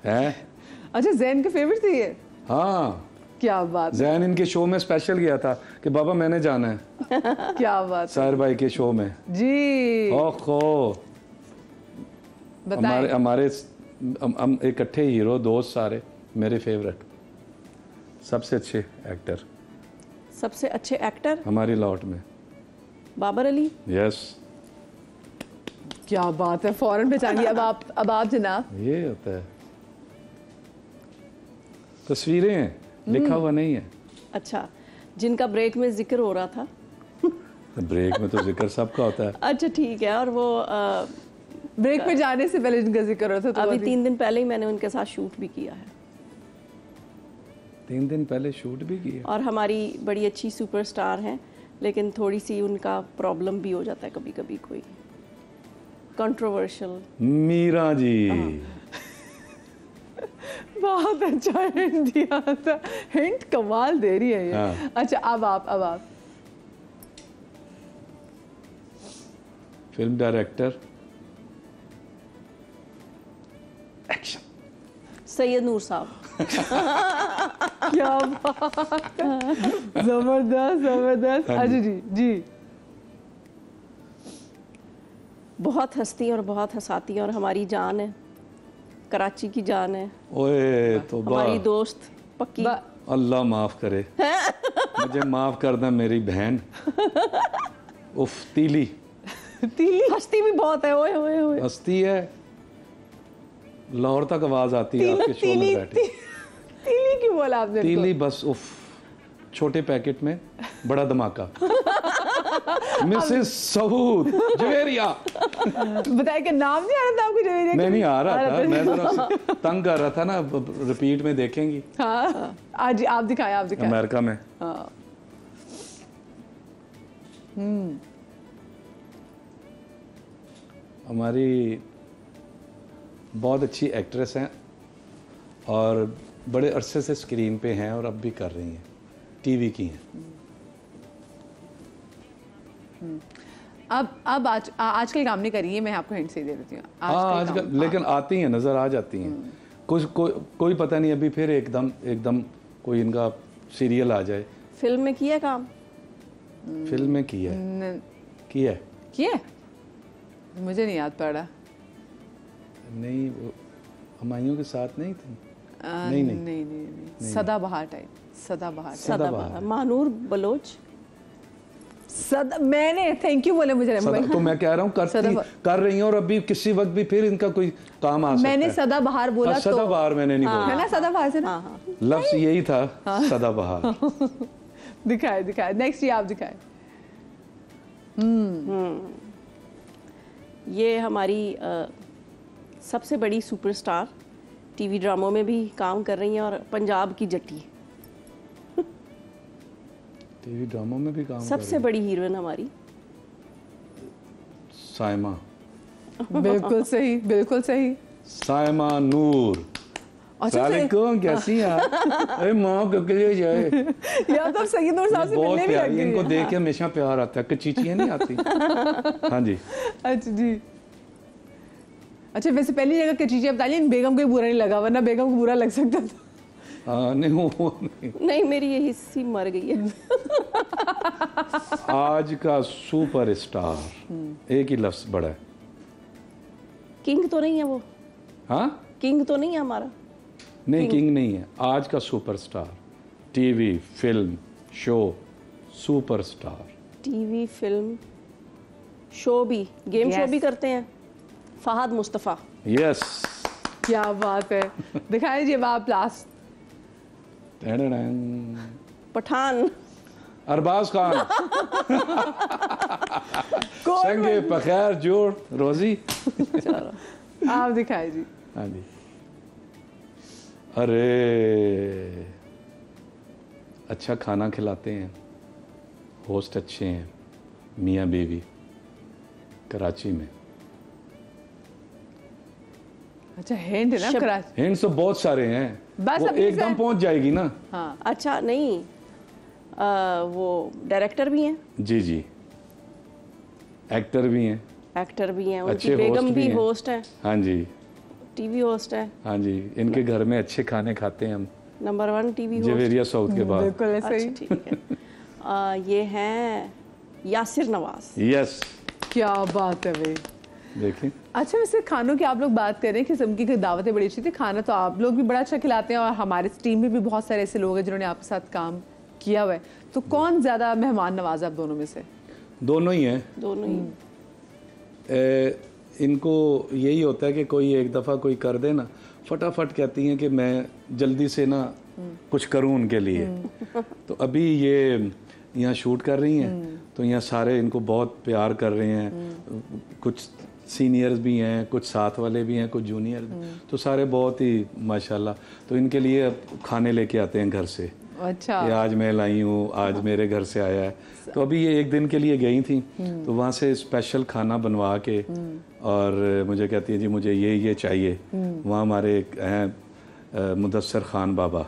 है। अच्छा जैन का फेवरेट थी ये? हाँ, क्या बात, जैन इनके शो में स्पेशल गया था कि बाबा मैंने जाना है, क्या बात साहिर भाई के शो में। जी, ओहो, बताएं। हमारे हम इकट्ठे हीरो दोस्त सारे, मेरे फेवरेट, सबसे अच्छे एक्टर सबसे अच्छे एक्टर हमारी लॉट में बाबर अली। यस, क्या बात है, फौरन पहचान लिया। अब आप जनाब। ये होता है, तस्वीरें हैं, लिखा हुआ नहीं है। अच्छा, जिनका ब्रेक में जिक्र हो रहा था। ब्रेक में तो जिक्र सबका होता है। अच्छा ठीक है, और वो ब्रेक पे जाने से पहले जिनका जिक्र हो रहा था, तो अभी 3 दिन पहले ही मैंने उनके साथ शूट भी किया है। 3 दिन पहले शूट भी किया। और हमारी बड़ी अच्छी सुपरस्टार हैं, लेकिन थोड़ी सी उनका प्रॉब्लम भी हो जाता है कभी कभी, कोई कंट्रोवर्शियल। मीरा जी, बहुत अच्छा हिंट दिया था, हिंट कमाल दे रही है ये। हाँ। अच्छा अब आप फिल्म डायरेक्टर, एक्शन। सैयद नूर साहब। क्या बात है, जबरदस्त। हाँ अच्छा जी जी, बहुत हंसती और बहुत हंसाती और हमारी जान है, कराची की जान है, ओए तो हमारी दोस्त पक्की। अल्लाह माफ करे, मुझे माफ करना मेरी बहन। उफ, तीली तीली हंसती भी बहुत है, ओए ओए ओए। हंसती है, लाहौर तक आवाज आती है आपके शो में बैठे। तीली क्यों बोला आपने? तीली बस उफ, छोटे पैकेट में बड़ा धमाका। मिसेस सऊद जवेरिया। बताया कि नाम नहीं आ रहा था आपको जवेरिया? नहीं आ रहा था, मैं जरा तंग कर रहा था ना, रिपीट में देखेंगी। हाँ आज आप दिखाएं अमेरिका में। हाँ। हमारी बहुत अच्छी एक्ट्रेस हैं और बड़े अरसे से स्क्रीन पे हैं और अब भी कर रही हैं, टीवी की हैं। अब आजकल काम नहीं करिए, मैं आपको हिंट से दे देती हूँ। हाँ आजकल, लेकिन आती हैं, नज़र आ जाती हैं। कोई पता नहीं, अभी फिर एकदम कोई इनका सीरियल आ जाए। फिल्म में किया काम? फिल्म में किया है, किया है। मुझे नहीं याद पड़ रहा। नहीं, वो हुमायूं के साथ नहीं थी। नहीं। सदाबहार टाइप, सदाबहार। महानूर बलोच। मैंने थैंक यू बोले मुझे। तो मैं कह रहा हूँ कर रही हैं और अभी किसी वक्त भी फिर इनका कोई काम आ सकता है। मैंने सदाबहार बोला तो सदाबहार मैंने नहीं बोला है ना, सदाबहार से ना। लफ्ज यही था, सदाबहार। दिखाए नेक्स्ट ये आप दिखाए। ये हमारी सबसे बड़ी सुपरस्टार, टीवी ड्रामों में भी काम कर रही हैं और पंजाब की जट्टी, टीवी ड्रामों में भी काम सबसे बड़ी हीरोइन हमारी साइमा। बिल्कुल सही। साइमा नूर। वालेकुम, कैसी हैं आप? अरे माँ ककले जाए यार, तो सैयद नूर साहब से बहुत मिलने भी प्यारी, लग इनको गई। देख के हमेशा प्यार आता है, कचीचियाँ नहीं आती। हाँ जी। अच्छा जी। अच्छा वैसे पहली जगह कचीचिया बता ली, बेगम को ही बुरा नहीं लगा, वरना बेगम को बुरा लग सकता था। हाँ नहीं, मेरी ये हिस्सी मर गई है। आज का सुपरस्टार, एक ही लफ्ज बड़ा है। किंग तो नहीं है वो? हाँ, किंग तो नहीं है हमारा? नहीं किंग नहीं है, आज का superstar, TV film show superstar. TV film show भी, गेम शो भी करते हैं। फहद मुस्तफ़ा। यस, क्या बात है। दिखाए जी अब आप लास्ट। पठान। अरबाज खान। संगे पखैर जोड़ रोजी। चलो आप दिखाए जी। हाँ जी। अरे अच्छा खाना खिलाते हैं, होस्ट अच्छे हैं, मियाँ बीवी, कराची में। अच्छा, हिंट है ना कराची। हिंट्स तो बहुत सारे हैं, बस वो अभी एकदम पहुंच जाएगी ना। हाँ, अच्छा नहीं, वो डायरेक्टर भी हैं, जी जी, एक्टर भी हैं, एक्टर भी हैं, उनकी अच्छे बेगम होस्ट भी भी हैं। होस्ट है, हाँ जी, टीवी होस्ट है, हाँ जी, इनके घर में अच्छे खाने खाते हैं हम, number 1 TV host. Javeria south के बाद। बिल्कुल ऐसे ही। अच्छा ठीक है। ये हैं यासिर नवाज। यस, क्या बात है भाई। देखिए अच्छा, वैसे खानों की आप लोग बात करें कि सबकी दावतें बड़ी अच्छी थी, खाना तो आप लोग भी बड़ा अच्छा खिलाते हैं और हमारी टीम में भी बहुत सारे ऐसे लोग हैं जिन्होंने आपके साथ काम किया हुआ है, तो कौन ज़्यादा मेहमान नवाज है आप दोनों में से? दोनों ही हैं। दोनों ही। इनको यही होता है कि कोई एक दफ़ा कोई कर दे ना, फटाफट कहती हैं कि मैं जल्दी से ना कुछ करूं उनके लिए। तो अभी ये यहाँ शूट कर रही हैं, तो यहाँ सारे इनको बहुत प्यार कर रहे हैं, कुछ सीनियर्स भी हैं, कुछ साथ वाले भी हैं, कुछ जूनियर, तो सारे बहुत ही माशाल्लाह। तो इनके लिए अब खाने लेके आते हैं घर से। अच्छा, ये आज मैं लाई हूँ, आज मेरे घर से आया है। तो अभी ये एक दिन के लिए गई थी, तो वहाँ से स्पेशल खाना बनवा के और मुझे कहती है जी मुझे ये चाहिए। वहाँ हमारे एक हैं मुदस्सर खान बाबा,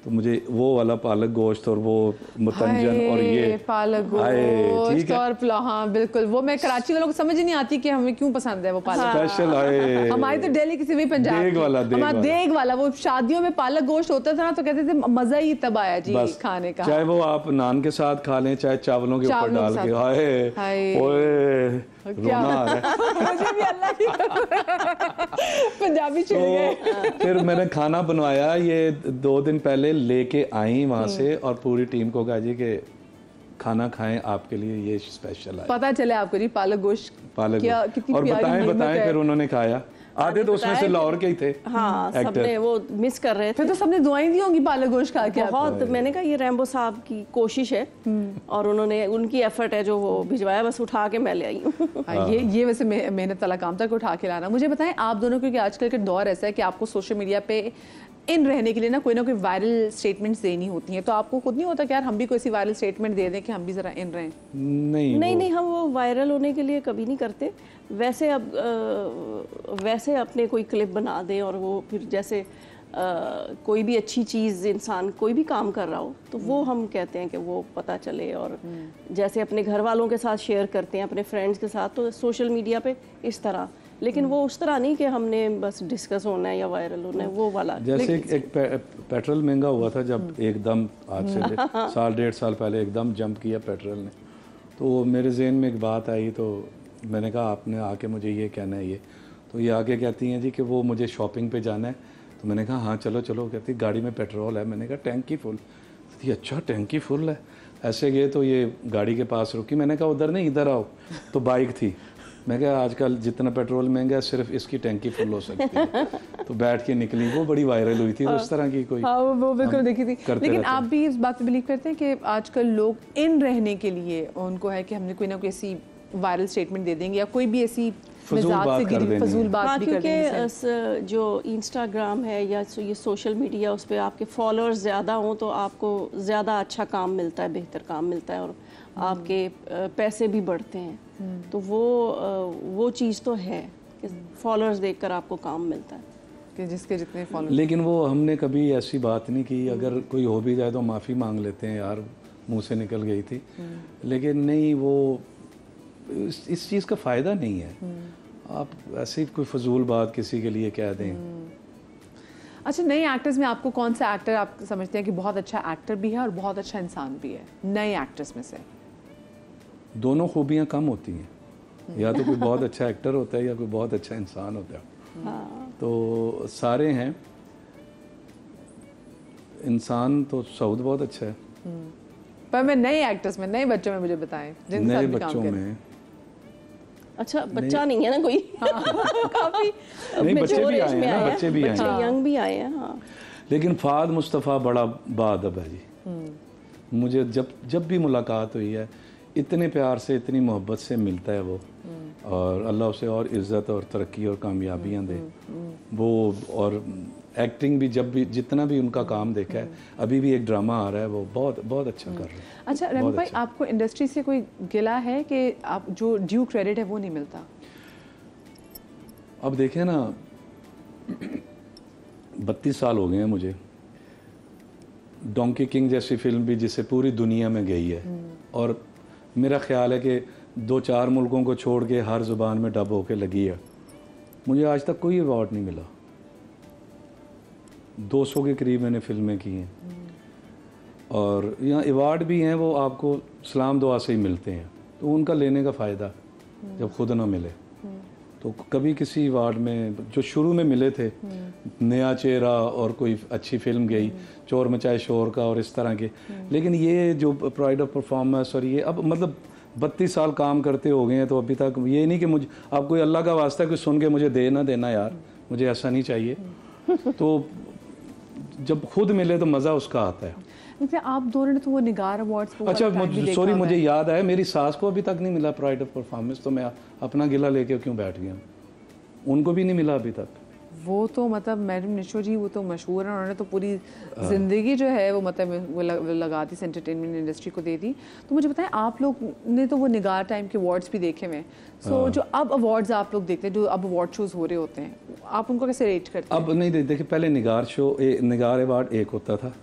तो मुझे वो वाला पालक गोश्त और वो मुतंजन और ये पालक ठीक गोश्त है, और पुलाव, हाँ बिल्कुल। वो मैं कराची वालों को समझ ही नहीं आती कि हमें क्यों पसंद है वो पालक। स्पेशल आए। हमारी तो दिल्ली किसी भी पंजाब देग वाला, देग हमारा वाला। देग वाला वो शादियों में पालक गोश्त होता था ना, तो कहते थे मजा ही तब आया जी बस खाने का। चाहे वो आप नान के साथ खा लें, चाहे चावलों के ऊपर चावलों डाल के के, हाय हाय। ओए क्या रोना आ रहा है। मुझे भी अल्लाह की पंजाबी छिड़ गए। तो फिर मैंने खाना बनवाया, ये 2 दिन पहले लेके आई वहाँ से, और पूरी टीम को कहा जी कि खाना खाएं, आपके लिए ये स्पेशल है। पता चले आपको जी पालक गोश्त पालक क्या गोश्त। कितनी और प्यारी नेमत बताएं है। फिर उन्होंने खाया। आधे तो उसमें से लाहौर के ही थे। हाँ, सबने वो मिस कर रहे थे। फिर तो सबने दुआएं दी होंगी पालक गोश्त खा के आपको। बहुत, मैंने कहा ये रैम्बो साहब की कोशिश है और उन्होंने, उनकी एफर्ट है जो वो भिजवाया, बस उठा के मैं ले आई हूँ। हाँ, ये वैसे मेहनत वाला काम था कि उठा के लाना। मुझे बताएं आप दोनों, क्योंकि आजकल के दौर ऐसा है कि आपको सोशल मीडिया पे इन रहने के लिए ना कोई वायरल स्टेटमेंट्स देनी होती हैं, तो आपको खुद नहीं होता कि यार हम भी कोई सी वायरल स्टेटमेंट दे दें कि हम भी जरा इन रहें? नहीं, हम वो वायरल होने के लिए कभी नहीं करते। वैसे अब वैसे अपने कोई क्लिप बना दें और वो फिर जैसे कोई भी अच्छी चीज़, इंसान कोई भी काम कर रहा हो तो वो हम कहते हैं कि वो पता चले, और जैसे अपने घर वालों के साथ शेयर करते हैं, अपने फ्रेंड्स के साथ, तो सोशल मीडिया पे इस तरह। लेकिन वो उस तरह नहीं कि हमने बस डिस्कस होना है या वायरल होना है, वो वाला। जैसे एक पेट्रोल महंगा हुआ था जब एकदम, आज से 1.5 साल पहले एकदम जंप किया पेट्रोल ने, तो मेरे जहन में एक बात आई, तो मैंने कहा आपने आके मुझे ये कहना है ये, तो ये आके कहती हैं जी कि वो मुझे शॉपिंग पे जाना है। तो मैंने कहा हाँ चलो चलो, कहती गाड़ी में पेट्रोल है। मैंने कहा टैंकी फुल। कहती अच्छा टैंकी फुल है। ऐसे गए तो ये गाड़ी के पास रुकी, मैंने कहा उधर नहीं इधर आओ, तो बाइक थी। मैं कहा आजकल जितना पेट्रोल महंगा है सिर्फ इसकी टैंकी फुल हो सकती है। तो बैठ के निकली, वो बड़ी वायरल हुई थी। तो उस तरह की कोई, हाँ वो बिल्कुल देखी थी। लेकिन आप भी इस बात पे बिलीव करते हैं कि आजकल लोग इन रहने के लिए उनको है कि हमने कोई ना कोई ऐसी वायरल स्टेटमेंट दे देंगे या कोई भी ऐसी मजाक से गिरी फजूल बात भी कर देंगे। क्योंकि जो इंस्टाग्राम है या ये सोशल मीडिया, उस पर आपके फॉलोअर्स ज़्यादा हों तो आपको ज़्यादा अच्छा काम मिलता है, बेहतर काम मिलता है, और आपके पैसे भी बढ़ते हैं। तो वो चीज़ तो है कि फॉलोअर्स देखकर आपको काम मिलता है कि जिसके जितने फॉलोअर्स। लेकिन वो हमने कभी ऐसी बात नहीं की। अगर कोई हो भी जाए तो माफ़ी मांग लेते हैं, यार मुंह से निकल गई थी। लेकिन नहीं, वो इस चीज़ का फ़ायदा नहीं है। आप ऐसे ही कोई फजूल बात किसी के लिए कह दें। अच्छा, नए एक्टर्स में आपको कौन सा एक्टर आप समझते हैं कि बहुत अच्छा एक्टर भी है और बहुत अच्छा इंसान भी है? नए एक्टर्स में से दोनों खूबियाँ कम होती हैं। या तो कोई बहुत अच्छा एक्टर होता है या कोई बहुत अच्छा इंसान होता है। तो सारे हैं। इंसान तो सऊद बहुत अच्छा है। पर मैं नए एक्टर्स में, नए बच्चों में मुझे बताएं जिनके साथ नए भी काम बच्चों करें। में अच्छा, बच्चा नहीं है ना कोई। काफी नहीं, बच्चे mature भी age आए में हैं ना, आए बच्चे भी आए बच्चे हैं। यंग भी आए हैं। हाँ, लेकिन फाद मुस्तफ़ा बड़ा बाअदब है जी। मुझे जब भी मुलाकात हुई है, इतने प्यार से, इतनी मोहब्बत से मिलता है वो और अल्लाह उसे और इज़्ज़त और तरक्की और कामयाबियाँ दे वो। और एक्टिंग भी जब भी जितना भी उनका काम देखा है, अभी भी एक ड्रामा आ रहा है, वो बहुत बहुत अच्छा कर रहे हैं। अच्छा रहमान भाई, आपको इंडस्ट्री से कोई गिला है कि आप जो ड्यू क्रेडिट है वो नहीं मिलता? अब देखें ना, 32 साल हो गए हैं मुझे। डोंकी किंग जैसी फिल्म भी जिसे पूरी दुनिया में गई है, और मेरा ख्याल है कि 2-4 मुल्कों को छोड़ के हर ज़ुबान में डब होके लगी है। मुझे आज तक कोई अवार्ड नहीं मिला। 200 के करीब मैंने फिल्में की हैं, और यहाँ अवार्ड भी हैं वो आपको सलाम दुआ से ही मिलते हैं, तो उनका लेने का फ़ायदा जब खुद ना मिले। तो कभी किसी अवार्ड में जो शुरू में मिले थे, नया चेहरा और कोई अच्छी फिल्म गई, चोर मचाए शोर का और इस तरह के, लेकिन ये जो प्राइड ऑफ परफॉर्मेंस और ये अब मतलब 32 साल काम करते हो गए हैं, तो अभी तक ये नहीं कि मुझे आप कोई अल्लाह का वास्ता कुछ सुन के मुझे दे ना देना यार, मुझे ऐसा नहीं चाहिए। तो जब खुद मिले तो मज़ा उसका आता है। लेकिन आप दोनों ने तो वो निगार अवार्ड्स को अच्छा सॉरी, मुझे याद आया, मेरी सास को अभी तक नहीं मिला प्राइड ऑफ परफॉर्मेंस, तो मैं अपना गिला लेके क्यों बैठ गया? उनको भी नहीं मिला अभी तक। वो तो मतलब मैडम निशो जी वो तो मशहूर है, उन्होंने तो पूरी ज़िंदगी जो है वो मतलब वो लगा दी, एंटरटेनमेंट इंडस्ट्री को दे दी। तो मुझे बताएं, आप लोग ने तो वो निगार टाइम के अवार्ड्स भी देखे हुए हैं, सो जो अब अवार्ड्स आप लोग देखते हैं, जो अब अवार्ड शोज हो रहे होते हैं, आप उनको कैसे रेट करते हैं? अब नहीं देखिए, पहले निगार शो निगार अवार्ड एक होता था,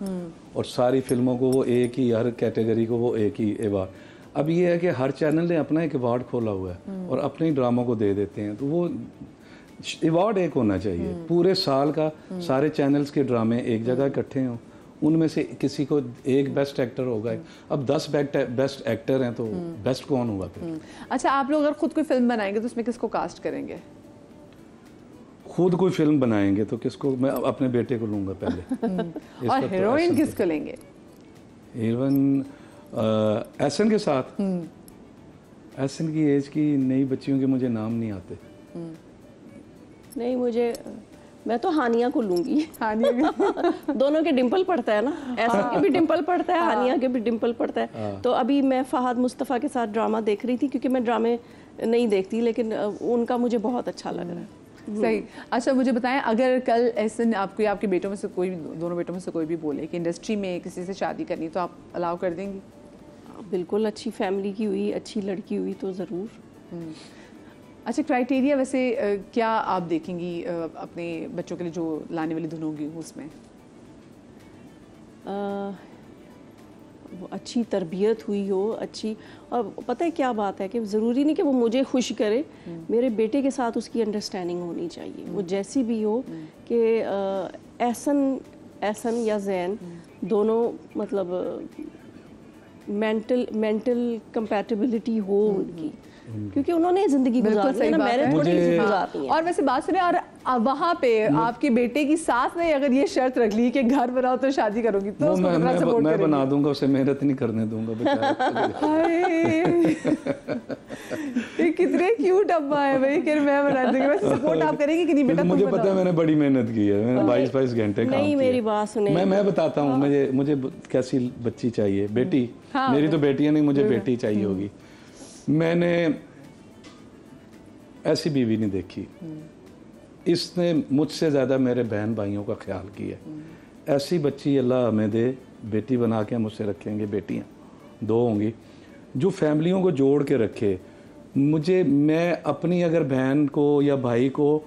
और सारी फिल्मों को वो एक ही, हर कैटेगरी को वो एक ही अवार्ड। अब ये है कि हर चैनल ने अपना एक अवार्ड खोला हुआ है और अपने ही ड्रामों को दे देते हैं, तो वो अवार्ड एक होना चाहिए पूरे साल का। सारे चैनल्स के ड्रामे एक जगह इकट्ठे हों, उनमें से किसी को एक बेस्ट एक्टर होगा। अब 10 बेस्ट एक्टर हैं, तो बेस्ट कौन होगा फिर? अच्छा, आप लोग अगर खुद कोई फिल्म बनाएंगे तो उसमें किसको कास्ट करेंगे? खुद कोई फिल्म बनाएंगे तो किसको? मैं अपने बेटे को लूंगा पहले। और हीरोइन किसको लेंगे? हीरोइन एहसन के साथ। एहसन की एज की नई बच्चियों के मुझे नाम नहीं आते। नहीं, मैं तो हानिया को लूंगी। हानिया दोनों के डिंपल पड़ता है ना, ऐसा के भी डिंपल पड़ता है, हानिया के भी डिंपल पड़ता है। तो अभी मैं फहद मुस्तफ़ा के साथ ड्रामा देख रही थी, क्योंकि मैं ड्रामे नहीं देखती, लेकिन उनका मुझे बहुत अच्छा लग रहा है। सही। अच्छा मुझे बताएं, अगर कल ऐसे आपको आपके बेटों में से कोई, दोनों बेटों में से कोई भी बोले कि इंडस्ट्री में किसी से शादी करनी, तो आप अलाउ कर देंगी? बिल्कुल, अच्छी फैमिली की हुई, अच्छी लड़की हुई तो ज़रूर। अच्छा, क्राइटेरिया वैसे क्या आप देखेंगी अपने बच्चों के लिए जो लाने वाली धुन होगी उसमें? वो अच्छी तरबियत हुई हो, अच्छी, और पता है क्या बात है कि ज़रूरी नहीं कि वो मुझे खुश करे, मेरे बेटे के साथ उसकी अंडरस्टैंडिंग होनी चाहिए, वो जैसी भी हो, कि एहसन या ज़ैन दोनों मतलब मेंटल कंपैटिबिलिटी हो उनकी, क्योंकि उन्होंने ज़िंदगी गुजारी है ना, मैंने थोड़ी गुजारनी है। और वैसे बात सुने, और वहाँ पे आपके बेटे की सास ने अगर ये शर्त रख ली कि घर बनाओ तो शादी करोगी, तो उसको कितना सपोर्ट मैं बना दूंगा, उसे मेहनत नहीं करने दूंगा बेचारा। ये कितने क्यूट अब्बा है भाई, कि मैं बना दूंगी। वैसे सपोर्ट आप करेंगी कि नहीं बेटा? मुझे पता है, मैंने बड़ी मेहनत की है, मैंने 22 घंटे काम किया। मेरी बात सुने, मैं बताता हूँ मुझे कैसी बच्ची चाहिए। बेटी मेरी तो बेटियां नहीं, मुझे बेटी चाहिए होगी। मैंने ऐसी बीवी नहीं देखी, इसने मुझसे ज़्यादा मेरे बहन भाइयों का ख्याल किया। ऐसी बच्ची अल्लाह हमें दे, बेटी बना के हम उससे रखेंगे। बेटियां 2 होंगी जो फैमिलियों को जोड़ के रखे। मैं अपनी अगर बहन को या भाई को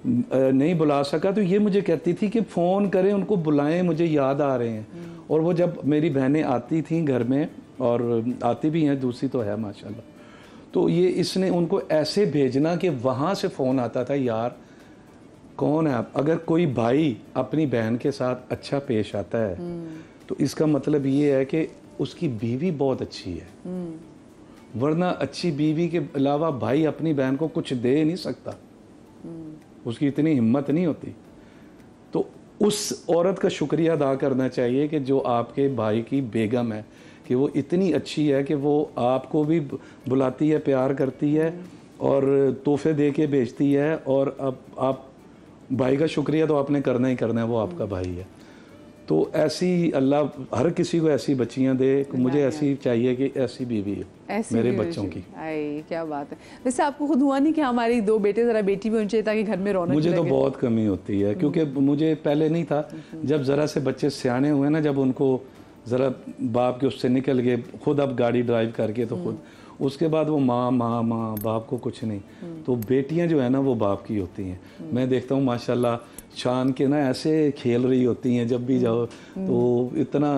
नहीं बुला सका, तो ये मुझे कहती थी कि फ़ोन करें, उनको बुलाएं, मुझे याद आ रहे हैं। और वो जब मेरी बहनें आती थीं घर में, और आती भी हैं, दूसरी तो है माशाल्लाह, तो ये इसने उनको ऐसे भेजना कि वहाँ से फ़ोन आता था, यार कौन है आप? अगर कोई भाई अपनी बहन के साथ अच्छा पेश आता है, तो इसका मतलब ये है कि उसकी बीवी बहुत अच्छी है। वरना अच्छी बीवी के अलावा भाई अपनी बहन को कुछ दे नहीं सकता, उसकी इतनी हिम्मत नहीं होती। तो उस औरत का शुक्रिया अदा करना चाहिए कि जो आपके भाई की बेगम है, कि वो इतनी अच्छी है कि वो आपको भी बुलाती है, प्यार करती है और तोहफे दे के भेजती है। और अब आप भाई का शुक्रिया तो आपने करना ही करना है, वो आपका भाई है। तो ऐसी अल्लाह हर किसी को ऐसी बच्चियां दे, मुझे ऐसी चाहिए कि ऐसी बीवी है मेरे बच्चों की। आई क्या बात है। वैसे आपको खुद हुआ नहीं कि हमारे 2 बेटे ज़रा बेटी भी होनी चाहिए ताकि घर में रौनक मुझे तो बहुत कमी होती है, क्योंकि मुझे पहले नहीं था। जब ज़रा से बच्चे सियाने हुए ना, जब उनको ज़रा बाप के उससे निकल गए, खुद अब गाड़ी ड्राइव करके तो खुद, उसके बाद वो माँ माँ माँ, बाप को कुछ नहीं। तो बेटियां जो है ना वो बाप की होती हैं। मैं देखता हूँ माशाल्लाह शान के ना ऐसे खेल रही होती हैं, जब भी जाओ तो इतना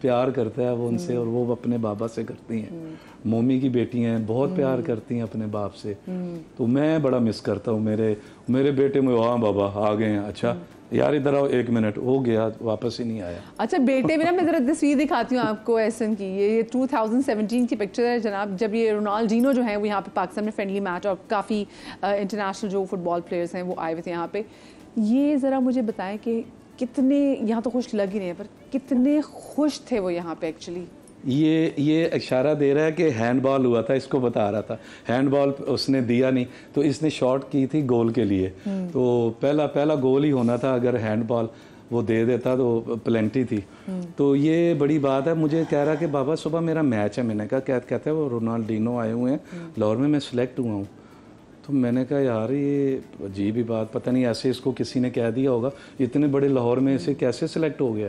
प्यार करता है वो उनसे, और वो अपने बाबा से करती हैं। मोमी की बेटियां हैं, बहुत प्यार करती हैं अपने बाप से। तो मैं बड़ा मिस करता हूँ मेरे बेटे में, हाँ बाबा आ गए हैं, अच्छा यार इधर आओ 1 मिनट, हो गया वापस ही नहीं आया। अच्छा बेटे में ना मैं ज़रा तस्वीर दिखाती हूँ आपको एहसन की। ये 2017 की पिक्चर है जनाब, जब ये रोनाल्डिनो जो है वो यहाँ पे पाकिस्तान में फ्रेंडली मैच और काफ़ी इंटरनेशनल जो फुटबॉल प्लेयर्स हैं वो आए हुए थे यहाँ पे। ये ज़रा मुझे बताएं कि कितने, यहाँ तो खुश लग ही नहीं है, पर कितने खुश थे वो यहाँ पे एक्चुअली। ये इशारा दे रहा है कि हैंडबॉल हुआ था, इसको बता रहा था। हैंडबॉल उसने दिया नहीं, तो इसने शॉट की थी गोल के लिए। तो पहला गोल ही होना था, अगर हैंडबॉल वो दे देता तो प्लेंटी थी। तो ये बड़ी बात है। मुझे कह रहा कि बाबा सुबह मेरा मैच है। मैंने कहा कहते हैं वो रोनाल्डिनो आए हुए हैं लाहौर में, मैं सिलेक्ट हुआ हूँ। तो मैंने कहा यार ये अजीब ही बात, पता नहीं ऐसे इसको किसी ने कह दिया होगा, इतने बड़े लाहौर में इसे कैसे सिलेक्ट हो गया।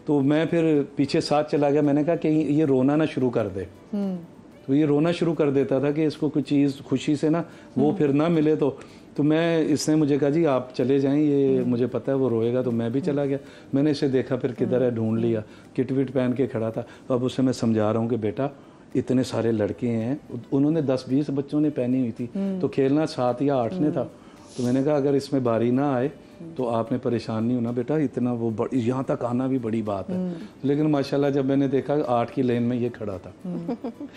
तो मैं फिर पीछे साथ चला गया। मैंने कहा कि ये रोना ना शुरू कर दे। तो ये रोना शुरू कर देता था कि इसको कोई चीज़ खुशी से ना वो फिर ना मिले तो मैं, इसने मुझे कहा जी आप चले जाएं, ये मुझे पता है वो रोएगा। तो मैं भी चला गया। मैंने इसे देखा, फिर किधर है ढूंढ लिया, किट विट पहन के खड़ा था। तो अब उसे मैं समझा रहा हूँ कि बेटा इतने सारे लड़के हैं, उन्होंने 10-20 बच्चों ने पहनी हुई थी, तो खेलना 7 या 8 ने था। तो मैंने कहा अगर इसमें बारी ना आए तो आपने परेशान नहीं होना बेटा, इतना वो यहाँ तक आना भी बड़ी बात है। लेकिन माशाल्लाह जब मैंने देखा 8 की लेन में ये खड़ा था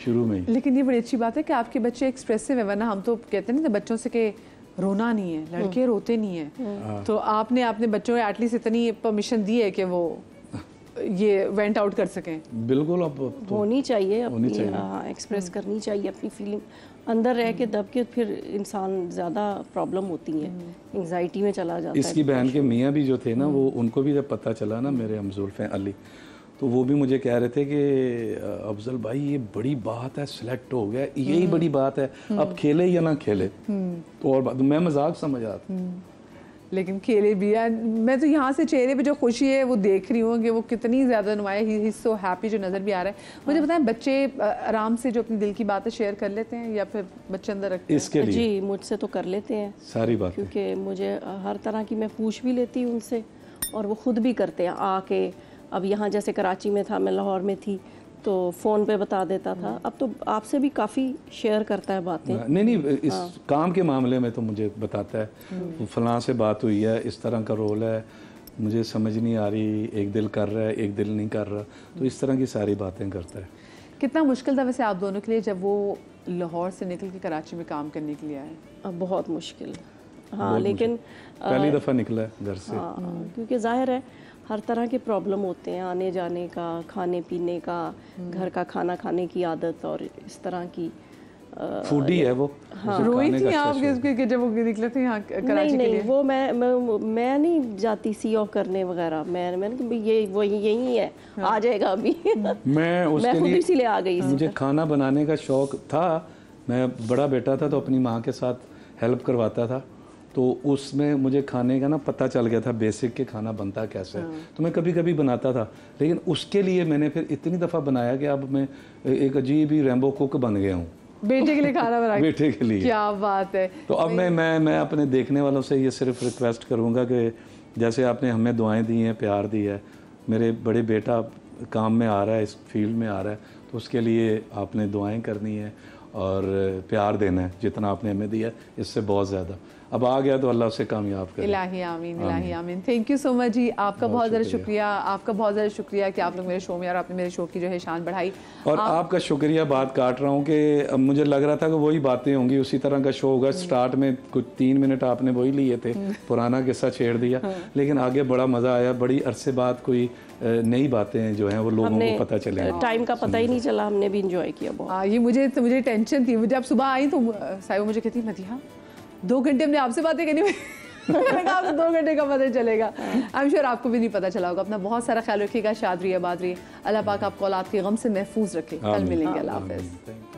शुरू में ही। लेकिन ये बड़ी अच्छी बात है कि आपके बच्चे एक्सप्रेसिव है, वरना हम तो कहते हैं ना बच्चों से कि रोना नहीं है, लड़के रोते नहीं है। तो आपने अपने बच्चों को एटलीस्ट इतनी परमिशन दी है कि वो ये वेंट आउट कर सकें। बिल्कुल, अब तो होनी चाहिए, अपनी एक्सप्रेस करनी चाहिए अपनी फीलिंग। अंदर रह के दब के फिर इंसान ज़्यादा प्रॉब्लम होती है, एंजाइटी में चला जाता है। इसकी बहन के मियाँ भी जो थे ना, वो उनको भी जब पता चला ना, मेरे हमजुल्फ़ अली, तो वो भी मुझे कह रहे थे कि अफजल भाई ये बड़ी बात है, सिलेक्ट हो गया, यही बड़ी बात है, अब खेले या ना खेले। तो और बात, मैं मजाक समझ रहा था, लेकिन खेले भी है। मैं तो यहाँ से चेहरे पे जो खुशी है वो देख रही हूँ कि वो कितनी ज़्यादा नुमाया, ही सो हैप्पी जो नज़र भी आ रहा है। मुझे बताएं, बच्चे आराम से जो अपने दिल की बातें शेयर कर लेते हैं या फिर बच्चे अंदर रखते हैं? इसके लिए जी मुझसे तो कर लेते हैं सारी बात, क्योंकि मुझे हर तरह की मैं पूछ भी लेती हूँ उनसे, और वो खुद भी करते हैं आके। अब यहाँ जैसे कराची में था, मैं लाहौर में थी, तो फ़ोन पे बता देता था। अब तो आपसे भी काफ़ी शेयर करता है बातें। नहीं इस काम के मामले में तो मुझे बताता है, फलां से बात हुई है, इस तरह का रोल है, मुझे समझ नहीं आ रही, एक दिल कर रहा है, एक दिल नहीं कर रहा। तो इस तरह की सारी बातें करता है। कितना मुश्किल था वैसे आप दोनों के लिए जब वो लाहौर से निकल के कराची में काम करने के लिए आए? अब बहुत मुश्किल, हाँ, लेकिन पहली दफ़ा निकला है घर से। क्योंकि जाहिर है हर तरह के प्रॉब्लम होते हैं, आने जाने का, खाने पीने का, घर का खाना खाने की आदत, और इस तरह की फूडी है वो। हाँ, रोई थी आप कि जब वो निकले थे यहाँ कराची के लिए? वो मैं नहीं जाती सी ऑफ करने वगैरह। मैंने ये वो यही है, आ जाएगा अभी। मैं उसके लिए इसीलिए आ गई। मुझे खाना बनाने का शौक था। मैं बड़ा बेटा था तो अपनी माँ के साथ हेल्प करवाता था, तो उसमें मुझे खाने का ना पता चल गया था बेसिक के खाना बनता कैसे है। तो मैं कभी कभी बनाता था, लेकिन उसके लिए मैंने फिर इतनी दफ़ा बनाया कि अब मैं एक अजीब ही रैम्बो कुक बन गया हूँ। बेटे के लिए खाना बना बेटे के लिए। क्या बात है। तो अब मैं अपने देखने वालों से ये सिर्फ रिक्वेस्ट करूँगा कि जैसे आपने हमें दुआएं दी हैं, प्यार दी है, मेरे बड़े बेटा काम में आ रहा है, इस फील्ड में आ रहा है, तो उसके लिए आपने दुआएं करनी है और प्यार देना है जितना आपने हमें दिया, इससे बहुत ज़्यादा। अब आ गया तो अल्लाह से कामयाब करे। इलाही आमीन, इलाही आमीन। थैंक यू सो मच जी, आपका बहुत ज़्यादा शुक्रिया, आपका बहुत ज़्यादा शुक्रिया कि आप लोग मेरे शो में और आपने मेरे शो की जो है शान बढ़ाई। और आपका शुक्रिया, बात काट रहा हूँ कि मुझे लग रहा था कि वही बातें होंगी, उसी तरह का शो होगा। स्टार्ट में कुछ 3 मिनट आपने वही लिए थे, पुराना किस्सा छेड़ दिया, लेकिन आगे बड़ा मज़ा आया। बड़ी अरसे बाद कोई नई बातें जो हैं वो लोगों को पता चले, टाइम का पता ही नहीं चला, हमने भी इंजॉय किया बहुत। ये मुझे टेंशन थी, जब सुबह आई तो साहिबा मुझे कहती मदिहा 2 घंटे हमने आपसे बातें करनी मैंने कहा आपको 2 घंटे का पता चलेगा। आई एम श्योर आपको भी नहीं पता चला होगा। अपना बहुत सारा ख्याल रखिएगा, शाद रहिए, आबाद रहिए, अल्लाह पाक आपको औलाद के गम से महफूज रखे। कल मिलेंगे, अल्लाह हाफ़िज़।